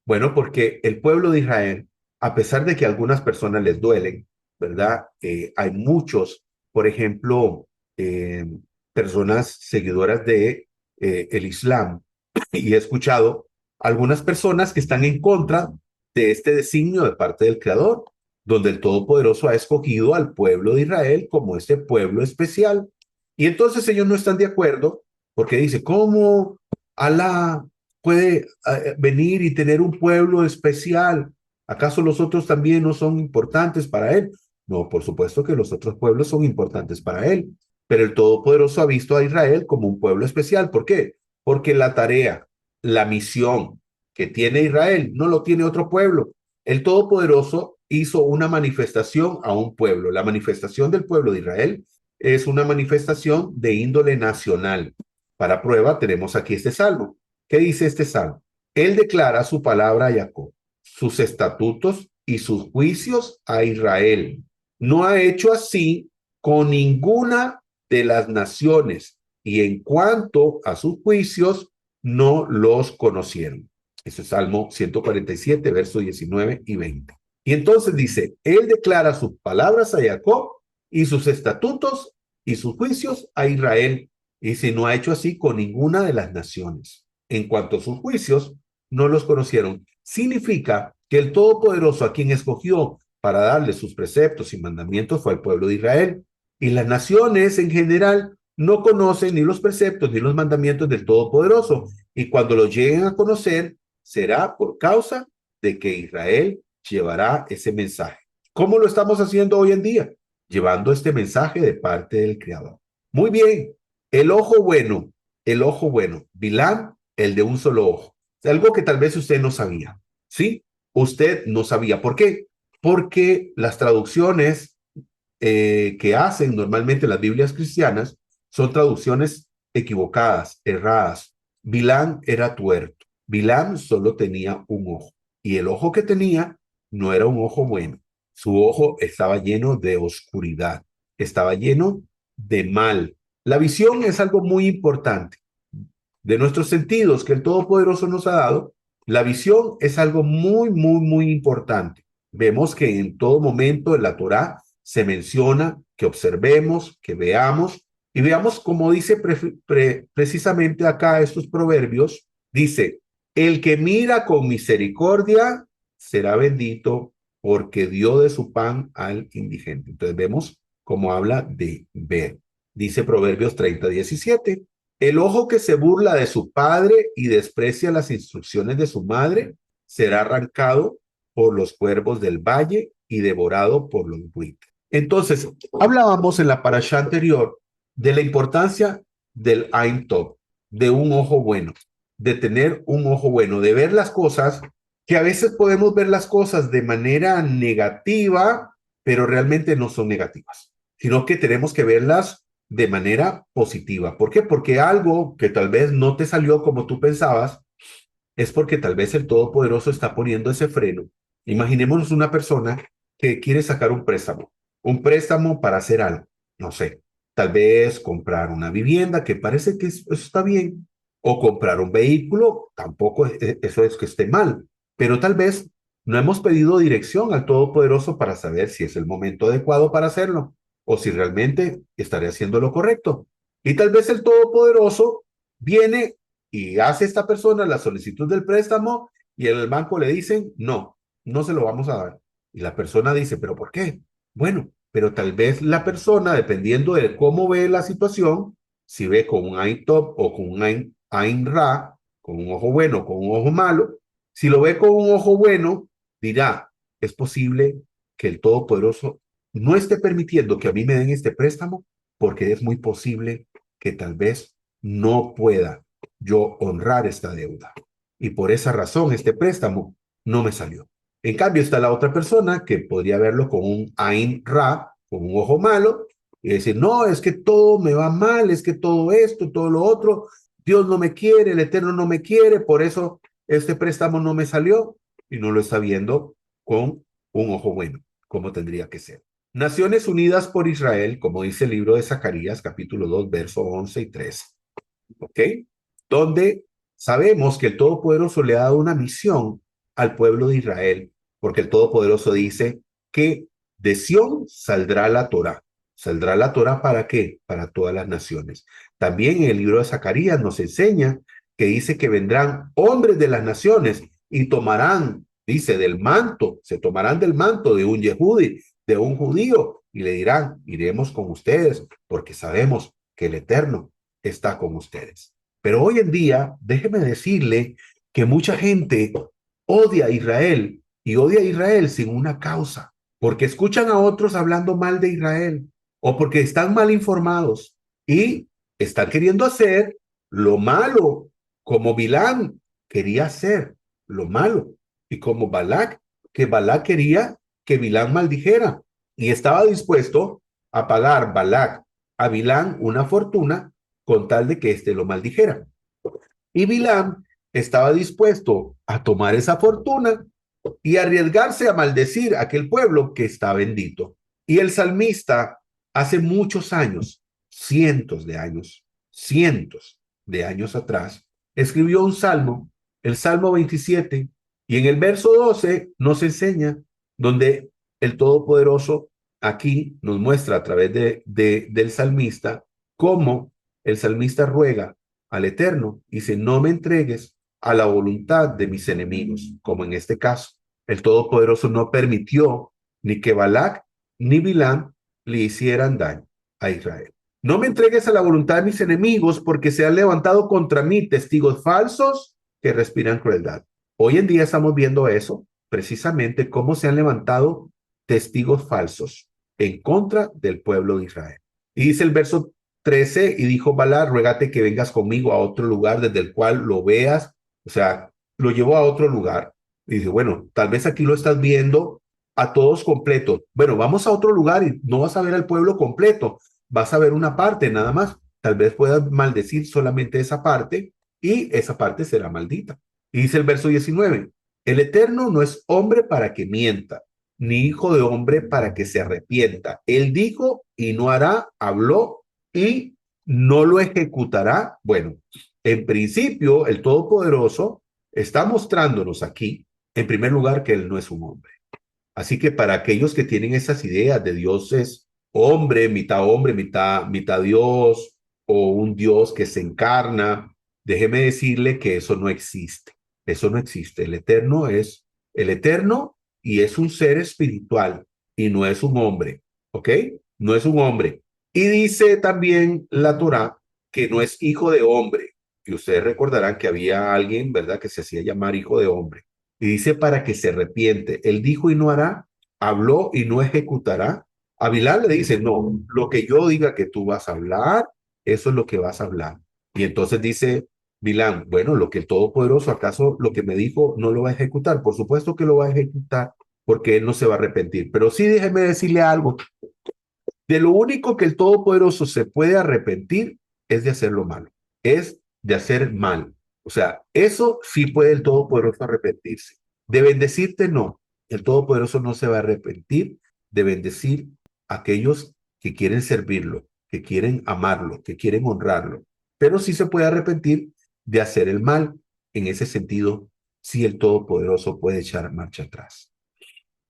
Bueno, porque el pueblo de Israel, a pesar de que a algunas personas les duelen, ¿verdad? Hay muchos, por ejemplo, eh, personas seguidoras de el Islam, y he escuchado algunas personas que están en contra de este designio de parte del Creador, donde el Todopoderoso ha escogido al pueblo de Israel como este pueblo especial. Y entonces ellos no están de acuerdo porque dice, ¿cómo Alá puede venir y tener un pueblo especial? ¿Acaso los otros también no son importantes para él? No, por supuesto que los otros pueblos son importantes para él, pero el Todopoderoso ha visto a Israel como un pueblo especial. ¿Por qué? Porque la tarea, la misión que tiene Israel no lo tiene otro pueblo. El Todopoderoso hizo una manifestación a un pueblo. La manifestación del pueblo de Israel es una manifestación de índole nacional. Para prueba tenemos aquí este salmo. ¿Qué dice este salmo? Él declara su palabra a Jacob, sus estatutos y sus juicios a Israel. No ha hecho así con ninguna de las naciones, y en cuanto a sus juicios, no los conocieron. Eso es Salmo 147, versos 19 y 20. Y entonces dice, él declara sus palabras a Jacob y sus estatutos y sus juicios a Israel. Y si no ha hecho así con ninguna de las naciones. En cuanto a sus juicios, no los conocieron. Significa que el Todopoderoso a quien escogió para darle sus preceptos y mandamientos fue al pueblo de Israel. Y las naciones en general no conocen ni los preceptos ni los mandamientos del Todopoderoso. Y cuando los lleguen a conocer, será por causa de que Israel llevará ese mensaje. ¿Cómo lo estamos haciendo hoy en día? Llevando este mensaje de parte del Creador. Muy bien, el ojo bueno, Bilán, el de un solo ojo. Algo que tal vez usted no sabía, ¿sí? Usted no sabía. ¿Por qué? Porque las traducciones que hacen normalmente las Biblias cristianas son traducciones equivocadas, erradas. Bilán era tuerto. Bilán solo tenía un ojo. Y el ojo que tenía no era un ojo bueno. Su ojo estaba lleno de oscuridad, estaba lleno de mal. La visión es algo muy importante. De nuestros sentidos que el Todopoderoso nos ha dado, la visión es algo muy, muy, muy importante. Vemos que en todo momento en la Torá se menciona que observemos, que veamos, y veamos como dice precisamente acá estos proverbios, dice, el que mira con misericordia será bendito porque dio de su pan al indigente. Entonces vemos cómo habla de ver. Dice Proverbios 30:17. El ojo que se burla de su padre y desprecia las instrucciones de su madre será arrancado por los cuervos del valle y devorado por los buitres. Entonces, hablábamos en la parashá anterior de la importancia del Ain Tov, de un ojo bueno, de tener un ojo bueno, de ver las cosas, que a veces podemos ver las cosas de manera negativa, pero realmente no son negativas, sino que tenemos que verlas de manera positiva. ¿Por qué? Porque algo que tal vez no te salió como tú pensabas, es porque tal vez el Todopoderoso está poniendo ese freno. Imaginémonos una persona que quiere sacar un préstamo para hacer algo, no sé, tal vez comprar una vivienda, que parece que eso está bien, o comprar un vehículo, tampoco eso es que esté mal, pero tal vez no hemos pedido dirección al Todopoderoso para saber si es el momento adecuado para hacerlo, o si realmente estaré haciendo lo correcto. Y tal vez el Todopoderoso viene y hace esta persona la solicitud del préstamo y en el banco le dicen, no, no se lo vamos a dar. Y la persona dice, ¿pero por qué? Bueno, pero tal vez la persona, dependiendo de cómo ve la situación, si ve con un Ain Top o con un Ain Ra, con un ojo bueno o con un ojo malo, si lo ve con un ojo bueno, dirá, es posible que el Todopoderoso no esté permitiendo que a mí me den este préstamo porque es muy posible que tal vez no pueda yo honrar esta deuda. Y por esa razón este préstamo no me salió. En cambio está la otra persona que podría verlo con un Ain Ra, con un ojo malo, y decir, no, es que todo me va mal, es que todo esto, todo lo otro, Dios no me quiere, el Eterno no me quiere, por eso este préstamo no me salió y no lo está viendo con un ojo bueno, como tendría que ser. Naciones unidas por Israel, como dice el libro de Zacarías, capítulo 2, verso 11 y 13. ¿Ok? Donde sabemos que el Todopoderoso le ha dado una misión al pueblo de Israel, porque el Todopoderoso dice que de Sión saldrá la Torá. ¿Saldrá la Torá para qué? Para todas las naciones. También en el libro de Zacarías nos enseña que dice que vendrán hombres de las naciones y tomarán, dice, del manto, se tomarán del manto de un Yehudi, de un judío, y le dirán, iremos con ustedes, porque sabemos que el Eterno está con ustedes. Pero hoy en día, déjeme decirle que mucha gente odia a Israel y odia a Israel sin una causa, porque escuchan a otros hablando mal de Israel o porque están mal informados y están queriendo hacer lo malo como Bilán quería hacer lo malo y como Balac, que Balac quería que Bilán maldijera y estaba dispuesto a pagar Balac a Bilán una fortuna con tal de que éste lo maldijera. Y Bilam estaba dispuesto a tomar esa fortuna y arriesgarse a maldecir a aquel pueblo que está bendito. Y el salmista hace muchos años, cientos de años atrás, escribió un salmo, el Salmo 27, y en el verso 12 nos enseña donde el Todopoderoso aquí nos muestra a través del salmista cómo el salmista ruega al Eterno y dice, no me entregues a la voluntad de mis enemigos, como en este caso. El Todopoderoso no permitió ni que Balac ni Bilam le hicieran daño a Israel. No me entregues a la voluntad de mis enemigos porque se han levantado contra mí testigos falsos que respiran crueldad. Hoy en día estamos viendo eso, precisamente cómo se han levantado testigos falsos en contra del pueblo de Israel. Y dice el verso 13, y dijo Balac, ruégate que vengas conmigo a otro lugar desde el cual lo veas. O sea, lo llevó a otro lugar. Y dice, bueno, tal vez aquí lo estás viendo a todos completos. Bueno, vamos a otro lugar y no vas a ver al pueblo completo, vas a ver una parte nada más. Tal vez puedas maldecir solamente esa parte y esa parte será maldita. Y dice el verso 19, el Eterno no es hombre para que mienta, ni hijo de hombre para que se arrepienta. Él dijo y no hará, habló y no lo ejecutará. Bueno, en principio, el Todopoderoso está mostrándonos aquí, en primer lugar, que Él no es un hombre. Así que para aquellos que tienen esas ideas de Dios es hombre, mitad Dios, o un Dios que se encarna, déjeme decirle que eso no existe. Eso no existe. El Eterno es el Eterno y es un ser espiritual y no es un hombre. ¿Ok? No es un hombre. Y dice también la Torá que no es hijo de hombre. Y ustedes recordarán que había alguien, ¿verdad?, que se hacía llamar hijo de hombre. Y dice para que se arrepiente. Él dijo y no hará, habló y no ejecutará. A Bilal le dice, no, lo que yo diga que tú vas a hablar, eso es lo que vas a hablar. Y entonces dice Bilal, bueno, lo que el Todopoderoso, ¿acaso lo que me dijo no lo va a ejecutar? Por supuesto que lo va a ejecutar porque él no se va a arrepentir. Pero sí déjeme decirle algo. De lo único que el Todopoderoso se puede arrepentir es de hacer lo malo, es de hacer mal. O sea, eso sí puede el Todopoderoso arrepentirse. De bendecirte, no. El Todopoderoso no se va a arrepentir de bendecir a aquellos que quieren servirlo, que quieren amarlo, que quieren honrarlo. Pero sí se puede arrepentir de hacer el mal. En ese sentido, sí el Todopoderoso puede echar marcha atrás.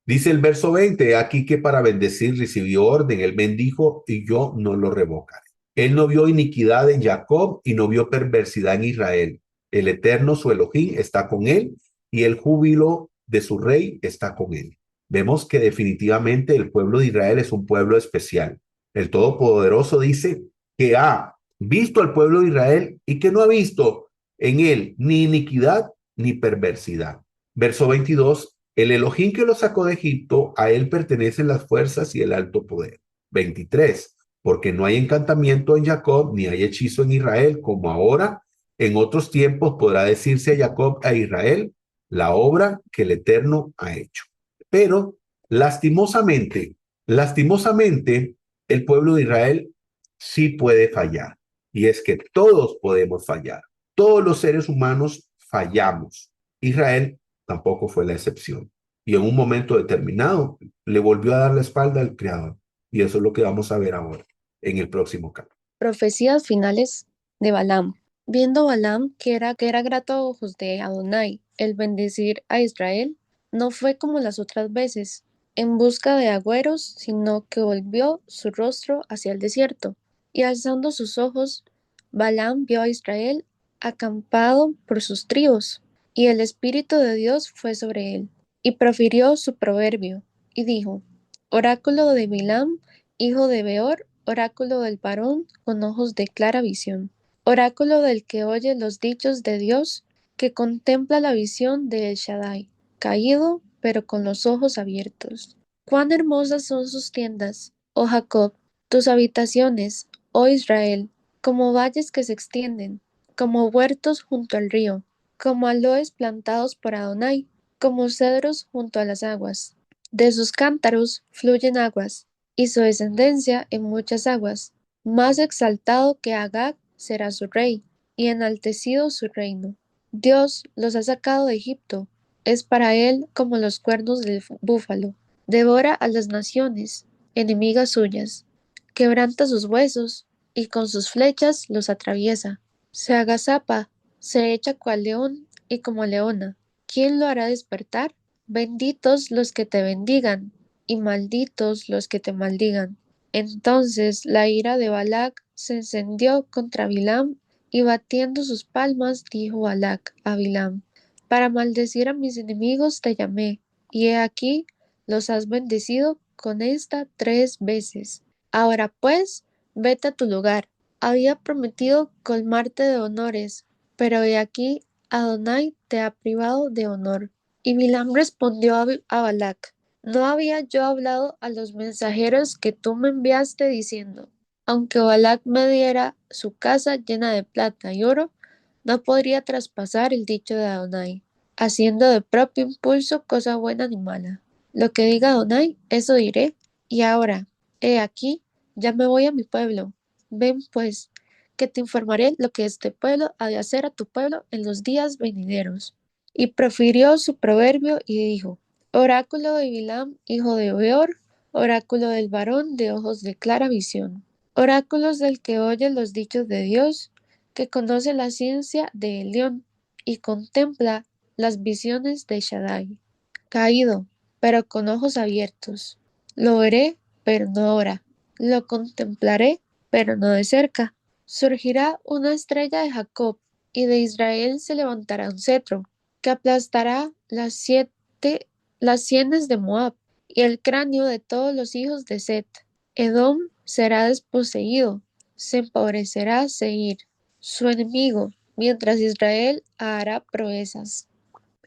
Dice el verso 20, aquí que para bendecir recibió orden, él bendijo y yo no lo revocaré. Él no vio iniquidad en Jacob y no vio perversidad en Israel. El Eterno, su Elohim, está con él y el júbilo de su rey está con él. Vemos que definitivamente el pueblo de Israel es un pueblo especial. El Todopoderoso dice que ha visto al pueblo de Israel y que no ha visto en él ni iniquidad ni perversidad. Verso 22, el Elohim que lo sacó de Egipto, a él pertenecen las fuerzas y el alto poder. 23, porque no hay encantamiento en Jacob, ni hay hechizo en Israel, como ahora, en otros tiempos podrá decirse a Jacob, a Israel, la obra que el Eterno ha hecho. Pero, lastimosamente, el pueblo de Israel sí puede fallar. Y es que todos podemos fallar. Todos los seres humanos fallamos. Israel tampoco fue la excepción. y en un momento determinado le volvió a dar la espalda al Creador. Y eso es lo que vamos a ver ahora en el próximo capítulo. Profecías finales de Balaam. Viendo Balaam que era grato a ojos de Adonai el bendecir a Israel, no fue como las otras veces, en busca de agüeros, sino que volvió su rostro hacia el desierto. Y alzando sus ojos, Balaam vio a Israel acampado por sus tribus, y el Espíritu de Dios fue sobre él, y profirió su proverbio, y dijo: Oráculo de Bilam, hijo de Beor, oráculo del varón con ojos de clara visión, oráculo del que oye los dichos de Dios, que contempla la visión de El Shaddai, caído, pero con los ojos abiertos. Cuán hermosas son sus tiendas, oh Jacob, tus habitaciones, oh Israel, como valles que se extienden, como huertos junto al río, como aloes plantados por Adonai, como cedros junto a las aguas. De sus cántaros fluyen aguas, y su descendencia en muchas aguas. Más exaltado que Agag será su rey, y enaltecido su reino. Dios los ha sacado de Egipto, es para él como los cuernos del búfalo. Devora a las naciones, enemigas suyas, quebranta sus huesos, y con sus flechas los atraviesa. Se agazapa, se echa cual león y como leona. ¿Quién lo hará despertar? Benditos los que te bendigan, y malditos los que te maldigan. Entonces la ira de Balac se encendió contra Bilam, y batiendo sus palmas dijo Balac a Bilam: Para maldecir a mis enemigos te llamé, y he aquí los has bendecido con esta 3 veces. Ahora pues, vete a tu lugar. Había prometido colmarte de honores, pero he aquí Adonai te ha privado de honor. Y Bilam respondió a Balac: ¿No había yo hablado a los mensajeros que tú me enviaste diciendo: Aunque Balac me diera su casa llena de plata y oro, no podría traspasar el dicho de Adonai, haciendo de propio impulso cosa buena ni mala? Lo que diga Adonai, eso diré. Y ahora, he aquí, ya me voy a mi pueblo. Ven pues, que te informaré lo que este pueblo ha de hacer a tu pueblo en los días venideros. Y profirió su proverbio y dijo: Oráculo de Bilam, hijo de Beor, oráculo del varón de ojos de clara visión, oráculos del que oye los dichos de Dios, que conoce la ciencia de Elión y contempla las visiones de Shaddai. Caído, pero con ojos abiertos. Lo veré, pero no ahora. Lo contemplaré, pero no de cerca. Surgirá una estrella de Jacob, y de Israel se levantará un cetro, que aplastará las sienes de Moab, y el cráneo de todos los hijos de Set. Edom será desposeído, se empobrecerá Seir, su enemigo, mientras Israel hará proezas.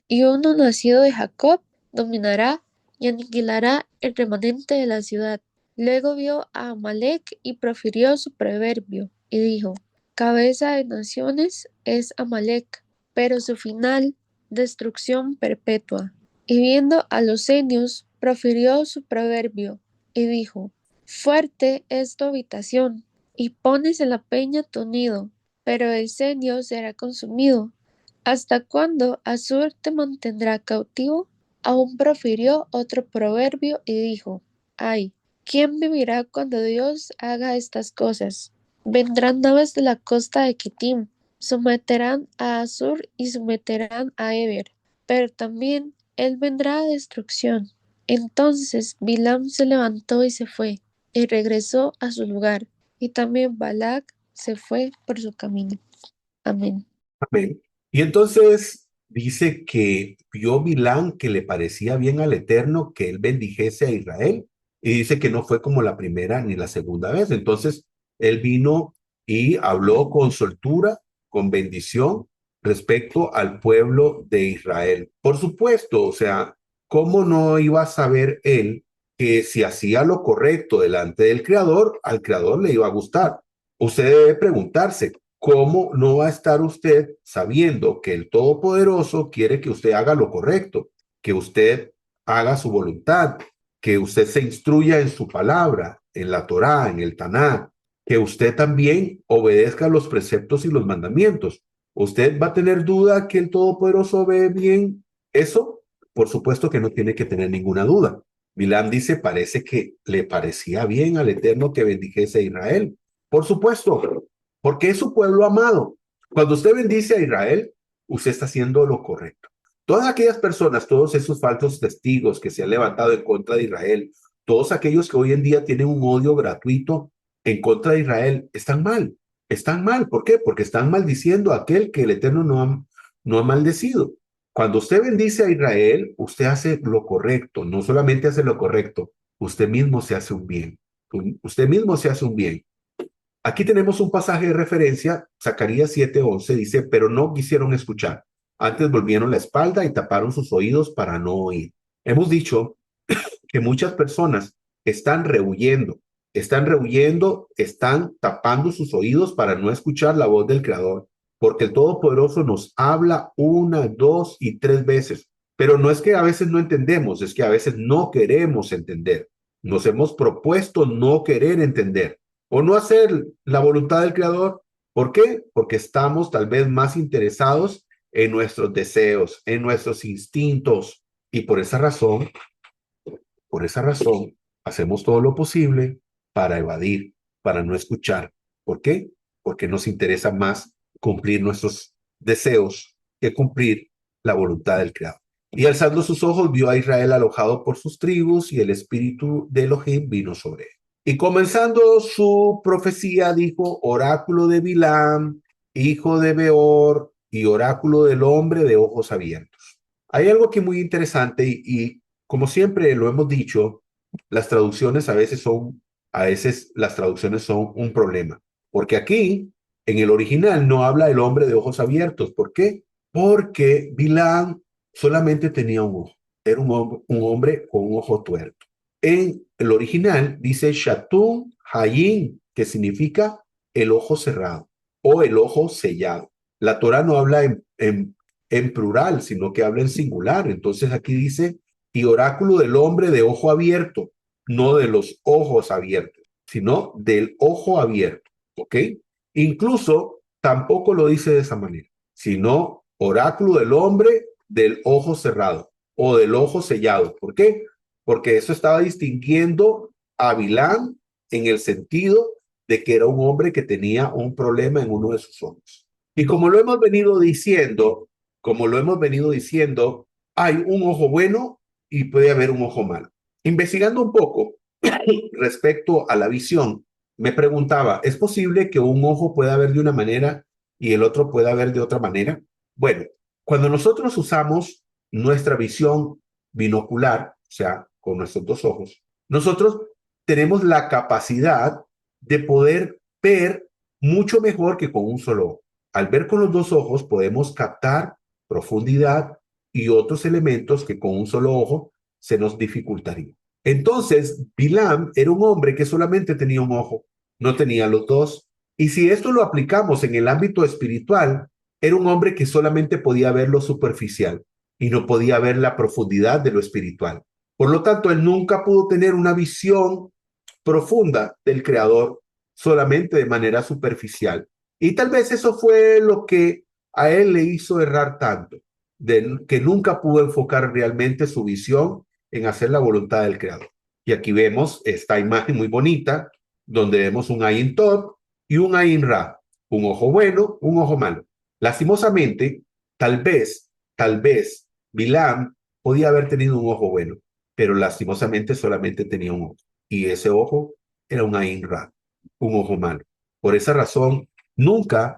Y uno nacido de Jacob dominará y aniquilará el remanente de la ciudad. Luego vio a Amalec y profirió su proverbio, y dijo: Cabeza de naciones es Amalec, pero su final, destrucción perpetua. Y viendo a los cenios, profirió su proverbio, y dijo: Fuerte es tu habitación, y pones en la peña tu nido, pero el cenio será consumido. ¿Hasta cuándo Assur te mantendrá cautivo? Aún profirió otro proverbio y dijo: Ay, ¿quién vivirá cuando Dios haga estas cosas? Vendrán naves de la costa de Kitim, someterán a Assur y someterán a Eber, pero también él vendrá a destrucción. Entonces Bilam se levantó y se fue, y regresó a su lugar, y también Balac se fue por su camino. Amén. Amén. Y entonces dice que vio Bilán que le parecía bien al Eterno que él bendijese a Israel. Y dice que no fue como la primera ni la segunda vez. Entonces él vino y habló con soltura, con bendición respecto al pueblo de Israel. Por supuesto, o sea, ¿cómo no iba a saber él que si hacía lo correcto delante del Creador, al Creador le iba a gustar? Usted debe preguntarse, ¿cómo no va a estar usted sabiendo que el Todopoderoso quiere que usted haga lo correcto, que usted haga su voluntad, que usted se instruya en su palabra, en la Torá, en el Taná, que usted también obedezca los preceptos y los mandamientos? ¿Usted va a tener duda que el Todopoderoso ve bien eso? por supuesto que no tiene que tener ninguna duda. Bilam dice, parece que le parecía bien al Eterno que bendijese a Israel. Por supuesto, porque es su pueblo amado. Cuando usted bendice a Israel, usted está haciendo lo correcto. Todas aquellas personas, todos esos falsos testigos que se han levantado en contra de Israel, todos aquellos que hoy en día tienen un odio gratuito en contra de Israel, están mal. Están mal. ¿Por qué? Porque están maldiciendo a aquel que el Eterno no ha maldecido. Cuando usted bendice a Israel, usted hace lo correcto. No solamente hace lo correcto, usted mismo se hace un bien. Usted mismo se hace un bien. Aquí tenemos un pasaje de referencia, Zacarías 7:11, dice, pero no quisieron escuchar. Antes volvieron la espalda y taparon sus oídos para no oír. Hemos dicho que muchas personas están rehuyendo, están tapando sus oídos para no escuchar la voz del Creador, porque el Todopoderoso nos habla una, dos y tres veces. Pero no es que a veces no entendemos, es que a veces no queremos entender. Nos hemos propuesto no querer entender o no hacer la voluntad del Creador. ¿Por qué? Porque estamos tal vez más interesados en nuestros deseos, en nuestros instintos, y por esa razón, hacemos todo lo posible para evadir, para no escuchar. ¿Por qué? Porque nos interesa más cumplir nuestros deseos que cumplir la voluntad del Creador. Y alzando sus ojos, vio a Israel alojado por sus tribus, y el espíritu de Elohim vino sobre él. Y comenzando su profecía, dijo, oráculo de Bilam, hijo de Beor, y oráculo del hombre de ojos abiertos. Hay algo aquí muy interesante y como siempre lo hemos dicho, a veces las traducciones son un problema. Porque aquí, en el original, no habla el hombre de ojos abiertos. ¿Por qué? Porque Bilam solamente tenía un ojo. Era un hombre con un ojo tuerto. En el original dice Shatum Hayin, que significa el ojo cerrado o el ojo sellado. La Torah no habla en plural, sino que habla en singular. Entonces aquí dice y oráculo del hombre de ojo abierto, no de los ojos abiertos, sino del ojo abierto, ¿ok? Incluso tampoco lo dice de esa manera, sino oráculo del hombre del ojo cerrado o del ojo sellado. ¿Por qué? Porque eso estaba distinguiendo a Bilán en el sentido de que era un hombre que tenía un problema en uno de sus ojos. Y como lo hemos venido diciendo, hay un ojo bueno y puede haber un ojo malo. Investigando un poco respecto a la visión, me preguntaba, ¿es posible que un ojo pueda ver de una manera y el otro pueda ver de otra manera? Bueno, cuando nosotros usamos nuestra visión binocular, o sea, con nuestros dos ojos, nosotros tenemos la capacidad de poder ver mucho mejor que con un solo ojo. Al ver con los dos ojos podemos captar profundidad y otros elementos que con un solo ojo se nos dificultaría. Entonces, Bilam era un hombre que solamente tenía un ojo, no tenía los dos. Y si esto lo aplicamos en el ámbito espiritual, era un hombre que solamente podía ver lo superficial y no podía ver la profundidad de lo espiritual. Por lo tanto, él nunca pudo tener una visión profunda del Creador, solamente de manera superficial. Y tal vez eso fue lo que a él le hizo errar tanto, de que nunca pudo enfocar realmente su visión en hacer la voluntad del Creador. Y aquí vemos esta imagen muy bonita, donde vemos un Ayin Tov y un Ayin Ra, un ojo bueno, un ojo malo. Lastimosamente, tal vez, Bilam podía haber tenido un ojo bueno, pero lastimosamente solamente tenía un ojo. Y ese ojo era un Ayin Ra, un ojo malo. Por esa razón, nunca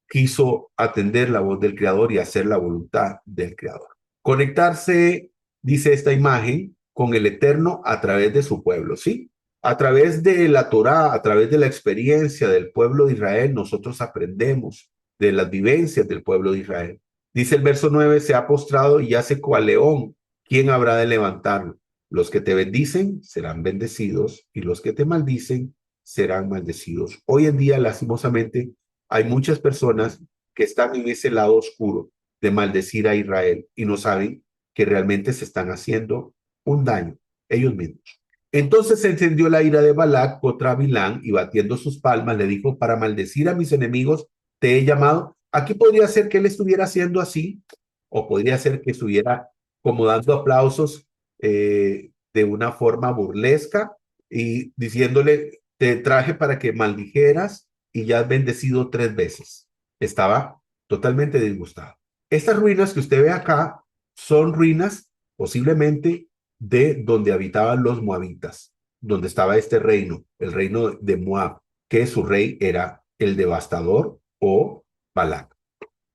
quiso atender la voz del Creador y hacer la voluntad del Creador. Conectarse, dice esta imagen, con el Eterno a través de su pueblo, ¿sí? A través de la Torá, a través de la experiencia del pueblo de Israel, nosotros aprendemos de las vivencias del pueblo de Israel. Dice el verso 9, se ha postrado y yace cual león. ¿Quién habrá de levantarlo? Los que te bendicen serán bendecidos y los que te maldicen serán maldecidos. Hoy en día, lastimosamente, hay muchas personas que están en ese lado oscuro de maldecir a Israel y no saben que realmente se están haciendo un daño ellos mismos. Entonces se encendió la ira de Balac contra Bilán y batiendo sus palmas le dijo, para maldecir a mis enemigos te he llamado. Aquí podría ser que él estuviera haciendo así o podría ser que estuviera como dando aplausos de una forma burlesca y diciéndole, te traje para que maldijeras y ya has bendecido 3 veces. Estaba totalmente disgustado. Estas ruinas que usted ve acá son ruinas posiblemente de donde habitaban los moabitas, donde estaba este reino, el reino de Moab, que su rey era el devastador o Balac.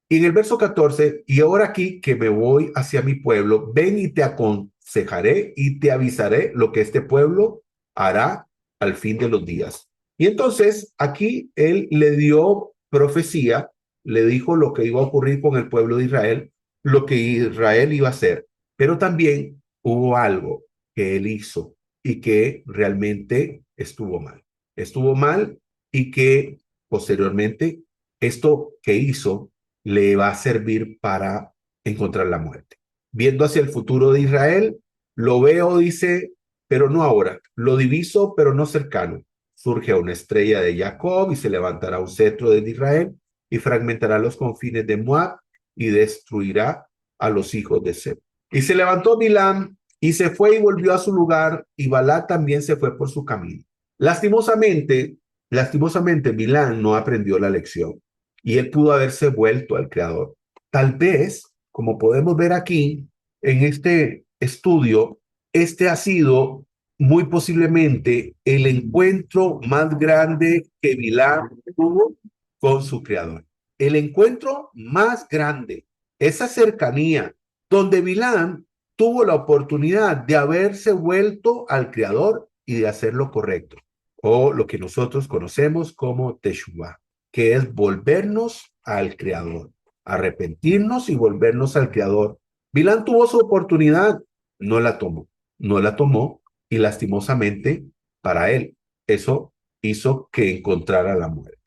Y en el verso 14, y ahora aquí que me voy hacia mi pueblo, ven y te aconsejaré y te avisaré lo que este pueblo hará al fin de los días. Y entonces aquí él le dio profecía, le dijo lo que iba a ocurrir con el pueblo de Israel, lo que Israel iba a hacer, pero también hubo algo que él hizo y que realmente estuvo mal. Estuvo mal y que posteriormente esto que hizo le va a servir para encontrar la muerte. Viendo hacia el futuro de Israel, lo veo, dice, pero no ahora. Lo diviso, pero no cercano. Surge una estrella de Jacob y se levantará un cetro de Israel y fragmentará los confines de Moab y destruirá a los hijos de Seb. Y se levantó Bilam y se fue y volvió a su lugar, y Balá también se fue por su camino. Lastimosamente, Bilam no aprendió la lección y él pudo haberse vuelto al Creador. Tal vez, como podemos ver aquí en este estudio, este ha sido muy posiblemente el encuentro más grande que Bilam tuvo con su Creador. El encuentro más grande, esa cercanía, donde Bilam tuvo la oportunidad de haberse vuelto al Creador y de hacer lo correcto, o lo que nosotros conocemos como Teshuvah, que es volvernos al Creador, arrepentirnos y volvernos al Creador. Bilán tuvo su oportunidad, no la tomó, no la tomó y lastimosamente para él eso hizo que encontrara la muerte.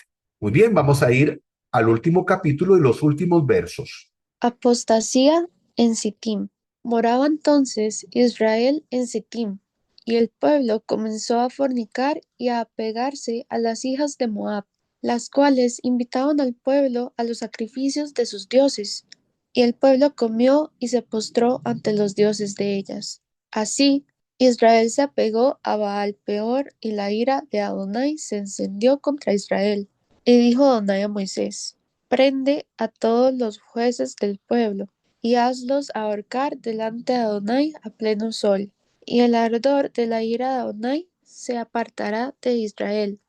Muy bien, vamos a ir al último capítulo y los últimos versos. Apostasía en Sittim. Moraba entonces Israel en Sittim, y el pueblo comenzó a fornicar y a apegarse a las hijas de Moab, las cuales invitaban al pueblo a los sacrificios de sus dioses. Y el pueblo comió y se postró ante los dioses de ellas. Así, Israel se apegó a Baal peor, y la ira de Adonai se encendió contra Israel. Y dijo Adonai a Moisés: Prende a todos los jueces del pueblo, y hazlos ahorcar delante de Adonai a pleno sol. Y el ardor de la ira de Adonai se apartará de Israel.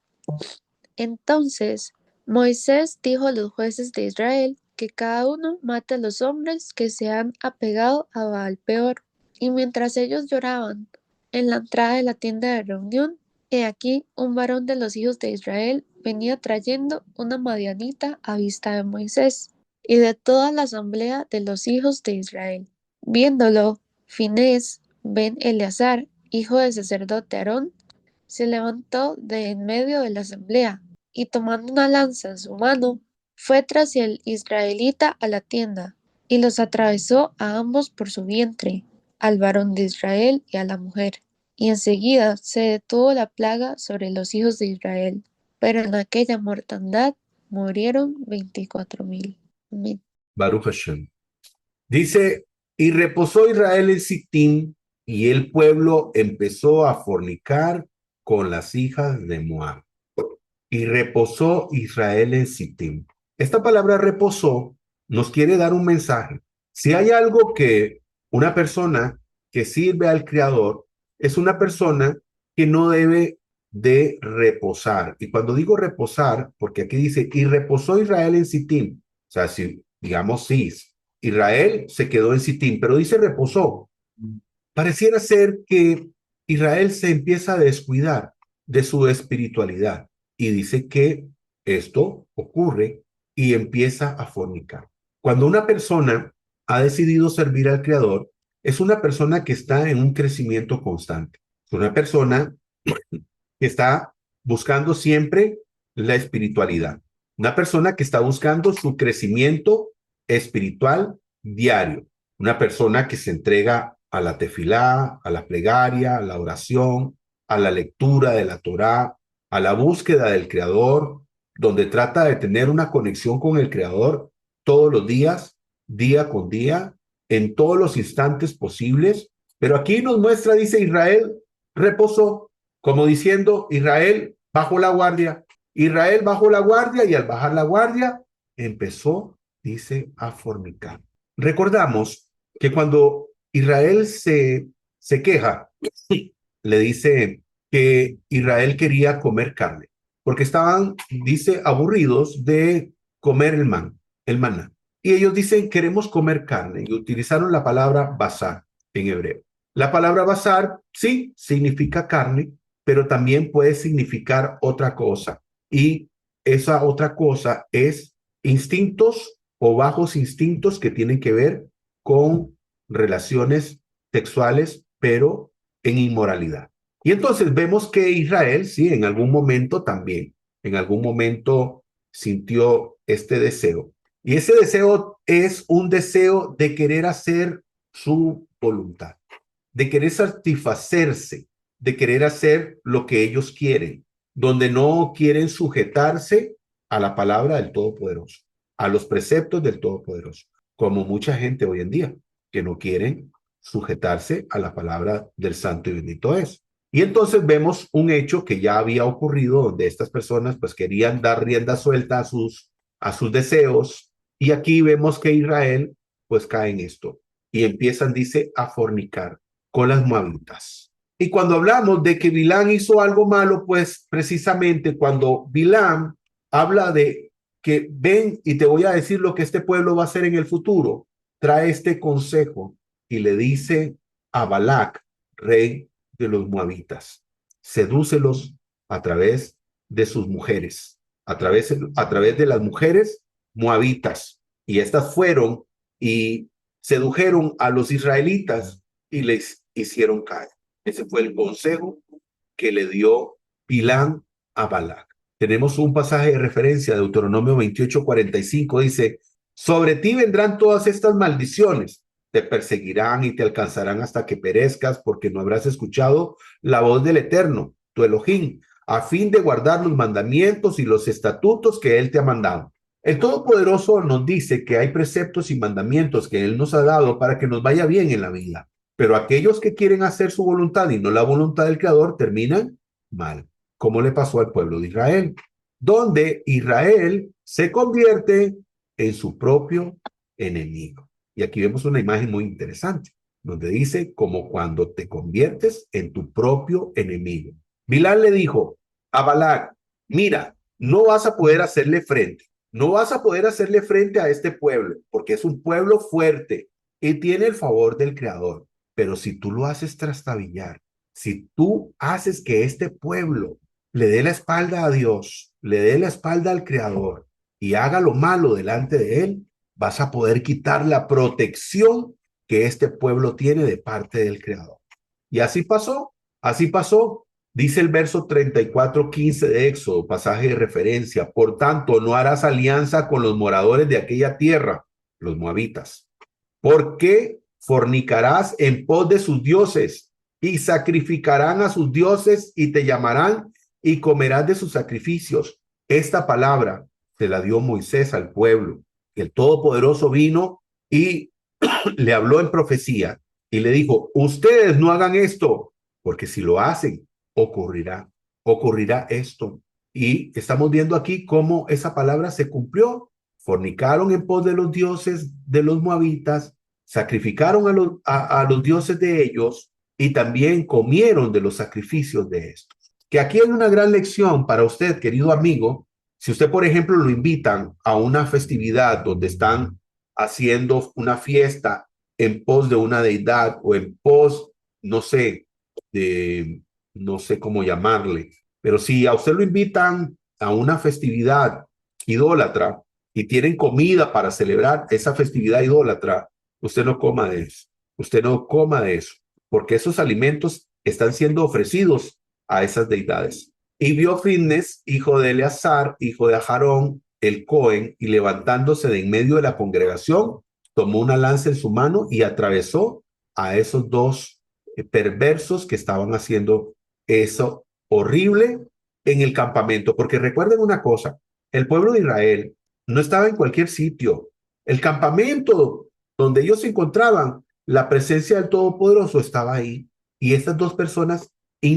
Entonces Moisés dijo a los jueces de Israel que cada uno mate a los hombres que se han apegado a Baal peor. Y mientras ellos lloraban en la entrada de la tienda de reunión, he aquí un varón de los hijos de Israel venía trayendo una madianita a vista de Moisés y de toda la asamblea de los hijos de Israel. Viéndolo, Finés ben Eleazar, hijo del sacerdote Aarón, se levantó de en medio de la asamblea, y tomando una lanza en su mano, fue tras el israelita a la tienda, y los atravesó a ambos por su vientre, al varón de Israel y a la mujer. Y enseguida se detuvo la plaga sobre los hijos de Israel, pero en aquella mortandad murieron 24,000. Amén. Baruch Hashem. Dice, y reposó Israel en Sittim, y el pueblo empezó a fornicar con las hijas de Moab. Y reposó Israel en Sittim. Esta palabra reposó nos quiere dar un mensaje. Si hay algo que una persona que sirve al Creador es una persona que no debe de reposar. Y cuando digo reposar, porque aquí dice, y reposó Israel en Sittim. O sea, si digamos sí, Israel se quedó en Sittim, pero dice reposó. Pareciera ser que Israel se empieza a descuidar de su espiritualidad y dice que esto ocurre y empieza a fornicar. Cuando una persona ha decidido servir al Creador, es una persona que está en un crecimiento constante. Es una persona que está buscando siempre la espiritualidad. Una persona que está buscando su crecimiento espiritual diario. Una persona que se entrega a la tefilá, a la plegaria, a la oración, a la lectura de la Torá, a la búsqueda del Creador, donde trata de tener una conexión con el Creador todos los días, día con día, en todos los instantes posibles, pero aquí nos muestra, dice, Israel reposó, como diciendo, Israel bajó la guardia. Israel bajó la guardia y al bajar la guardia empezó, dice, a fornicar. Recordamos que cuando Israel se queja, le dice que Israel quería comer carne, porque estaban, dice, aburridos de comer el maná. Y ellos dicen, queremos comer carne, y utilizaron la palabra basar en hebreo. La palabra basar, sí, significa carne, pero también puede significar otra cosa. Y esa otra cosa es instintos o bajos instintos que tienen que ver con relaciones sexuales, pero en inmoralidad. Y entonces vemos que Israel, sí, en algún momento también, en algún momento sintió este deseo. Y ese deseo es un deseo de querer hacer su voluntad, de querer satisfacerse, de querer hacer lo que ellos quieren, donde no quieren sujetarse a la palabra del Todopoderoso, a los preceptos del Todopoderoso, como mucha gente hoy en día, que no quieren sujetarse a la palabra del Santo y bendito es. Y entonces vemos un hecho que ya había ocurrido, donde estas personas pues querían dar rienda suelta a sus deseos, y aquí vemos que Israel pues cae en esto y empiezan, dice, a fornicar con las moabitas. Y cuando hablamos de que Bilán hizo algo malo, pues precisamente cuando Bilán habla de que ven y te voy a decir lo que este pueblo va a hacer en el futuro, trae este consejo y le dice a Balac, rey de los moabitas, sedúcelos a través de sus mujeres, a través de las mujeres moabitas. Y estas fueron y sedujeron a los israelitas y les hicieron caer. Ese fue el consejo que le dio Bilán a Balac. Tenemos un pasaje de referencia de Deuteronomio 28:45, dice, sobre ti vendrán todas estas maldiciones, te perseguirán y te alcanzarán hasta que perezcas, porque no habrás escuchado la voz del Eterno, tu Elohim, a fin de guardar los mandamientos y los estatutos que Él te ha mandado. El Todopoderoso nos dice que hay preceptos y mandamientos que Él nos ha dado para que nos vaya bien en la vida. Pero aquellos que quieren hacer su voluntad y no la voluntad del Creador terminan mal, como le pasó al pueblo de Israel, donde Israel se convierte en su propio enemigo. Y aquí vemos una imagen muy interesante, donde dice como cuando te conviertes en tu propio enemigo. Bilán le dijo a Balac, mira, no vas a poder hacerle frente. No vas a poder hacerle frente a este pueblo, porque es un pueblo fuerte y tiene el favor del Creador. Pero si tú lo haces trastabillar, si tú haces que este pueblo le dé la espalda a Dios, le dé la espalda al Creador y haga lo malo delante de Él, vas a poder quitar la protección que este pueblo tiene de parte del Creador. Y así pasó, así pasó. Dice el verso 34:15 de Éxodo, pasaje de referencia. Por tanto, no harás alianza con los moradores de aquella tierra, los moabitas, porque fornicarás en pos de sus dioses y sacrificarán a sus dioses y te llamarán y comerás de sus sacrificios. Esta palabra se la dio Moisés al pueblo. El Todopoderoso vino y le habló en profecía y le dijo, ustedes no hagan esto, porque si lo hacen, ocurrirá esto. Y estamos viendo aquí cómo esa palabra se cumplió. Fornicaron en pos de los dioses de los moabitas, sacrificaron a los dioses de ellos y también comieron de los sacrificios de estos. Que aquí hay una gran lección para usted, querido amigo. Si usted, por ejemplo, lo invitan a una festividad donde están haciendo una fiesta en pos de una deidad o en pos, no sé, de no sé cómo llamarle, pero si a usted lo invitan a una festividad idólatra y tienen comida para celebrar esa festividad idólatra, usted no coma de eso, usted no coma de eso, porque esos alimentos están siendo ofrecidos a esas deidades. Y vio Finnes, hijo de Eleazar, hijo de Aarón, el Cohen, y levantándose de en medio de la congregación, tomó una lanza en su mano y atravesó a esos dos perversos que estaban haciendo eso horrible en el campamento, porque recuerden una cosa, el pueblo de Israel no estaba en cualquier sitio. El campamento Donde ellos se encontraban, la presencia del Todopoderoso estaba ahí. Y estas dos personas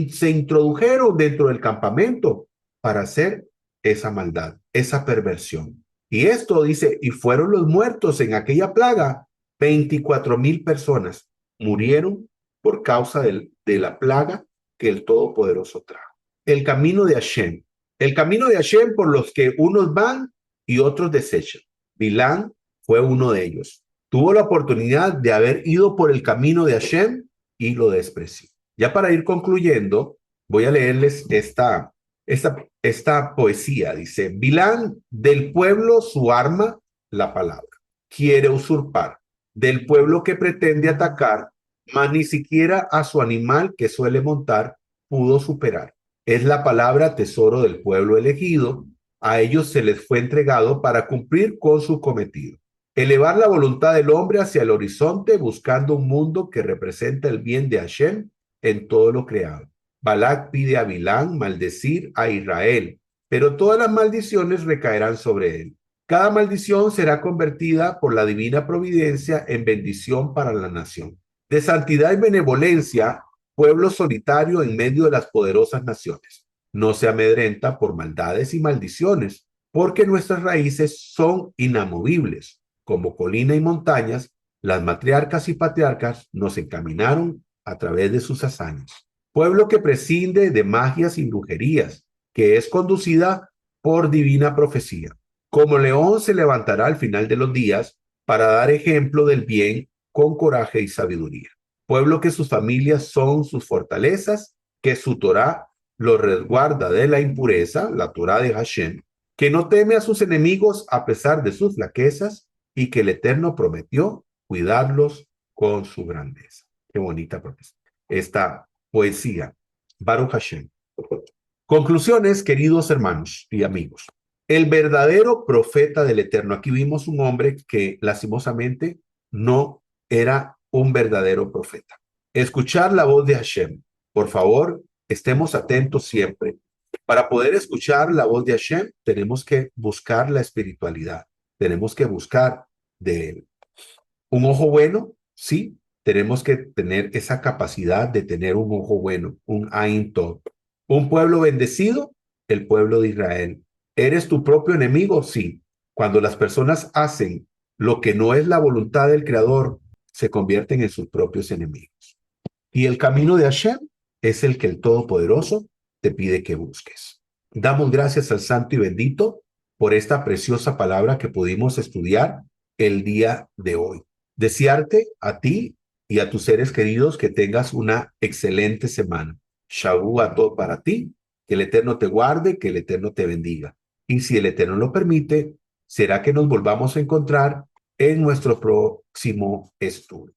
se introdujeron dentro del campamento para hacer esa maldad, esa perversión. Y esto dice, y fueron los muertos en aquella plaga, 24,000 personas murieron por causa de la plaga que el Todopoderoso trajo. El camino de Hashem. El camino de Hashem por los que unos van y otros desechan. Bilán fue uno de ellos. Tuvo la oportunidad de haber ido por el camino de Hashem y lo despreció. Ya para ir concluyendo, voy a leerles esta poesía. Dice, Bilán, del pueblo su arma, la palabra. Quiere usurpar. Del pueblo que pretende atacar, mas ni siquiera a su animal que suele montar pudo superar. Es la palabra tesoro del pueblo elegido. A ellos se les fue entregado para cumplir con su cometido. Elevar la voluntad del hombre hacia el horizonte buscando un mundo que representa el bien de Hashem en todo lo creado. Balac pide a Bilán maldecir a Israel, pero todas las maldiciones recaerán sobre él. Cada maldición será convertida por la divina providencia en bendición para la nación. De santidad y benevolencia, pueblo solitario en medio de las poderosas naciones. No se amedrenta por maldades y maldiciones, porque nuestras raíces son inamovibles. Como colina y montañas, las matriarcas y patriarcas nos encaminaron a través de sus hazañas. Pueblo que prescinde de magias y brujerías, que es conducida por divina profecía. Como león se levantará al final de los días para dar ejemplo del bien con coraje y sabiduría. Pueblo que sus familias son sus fortalezas, que su Torá lo resguarda de la impureza, la Torá de Hashem, que no teme a sus enemigos a pesar de sus flaquezas y que el Eterno prometió cuidarlos con su grandeza. Qué bonita profecía. Esta poesía, Baruch Hashem. Conclusiones, queridos hermanos y amigos. El verdadero profeta del Eterno. Aquí vimos un hombre que lastimosamente no era un verdadero profeta. Escuchar la voz de Hashem. Por favor, estemos atentos siempre. Para poder escuchar la voz de Hashem, tenemos que buscar la espiritualidad. Tenemos que buscar de él. Un ojo bueno, sí, tenemos que tener esa capacidad de tener un ojo bueno, un Ain Tov. Un pueblo bendecido, el pueblo de Israel. ¿Eres tu propio enemigo? Sí. Cuando las personas hacen lo que no es la voluntad del Creador, se convierten en sus propios enemigos. Y el camino de Hashem es el que el Todopoderoso te pide que busques. Damos gracias al Santo y Bendito por esta preciosa palabra que pudimos estudiar el día de hoy. Desearte a ti y a tus seres queridos que tengas una excelente semana. Shavua Tov para ti, que el Eterno te guarde, que el Eterno te bendiga. Y si el Eterno lo permite, será que nos volvamos a encontrar en nuestro próximo estudio.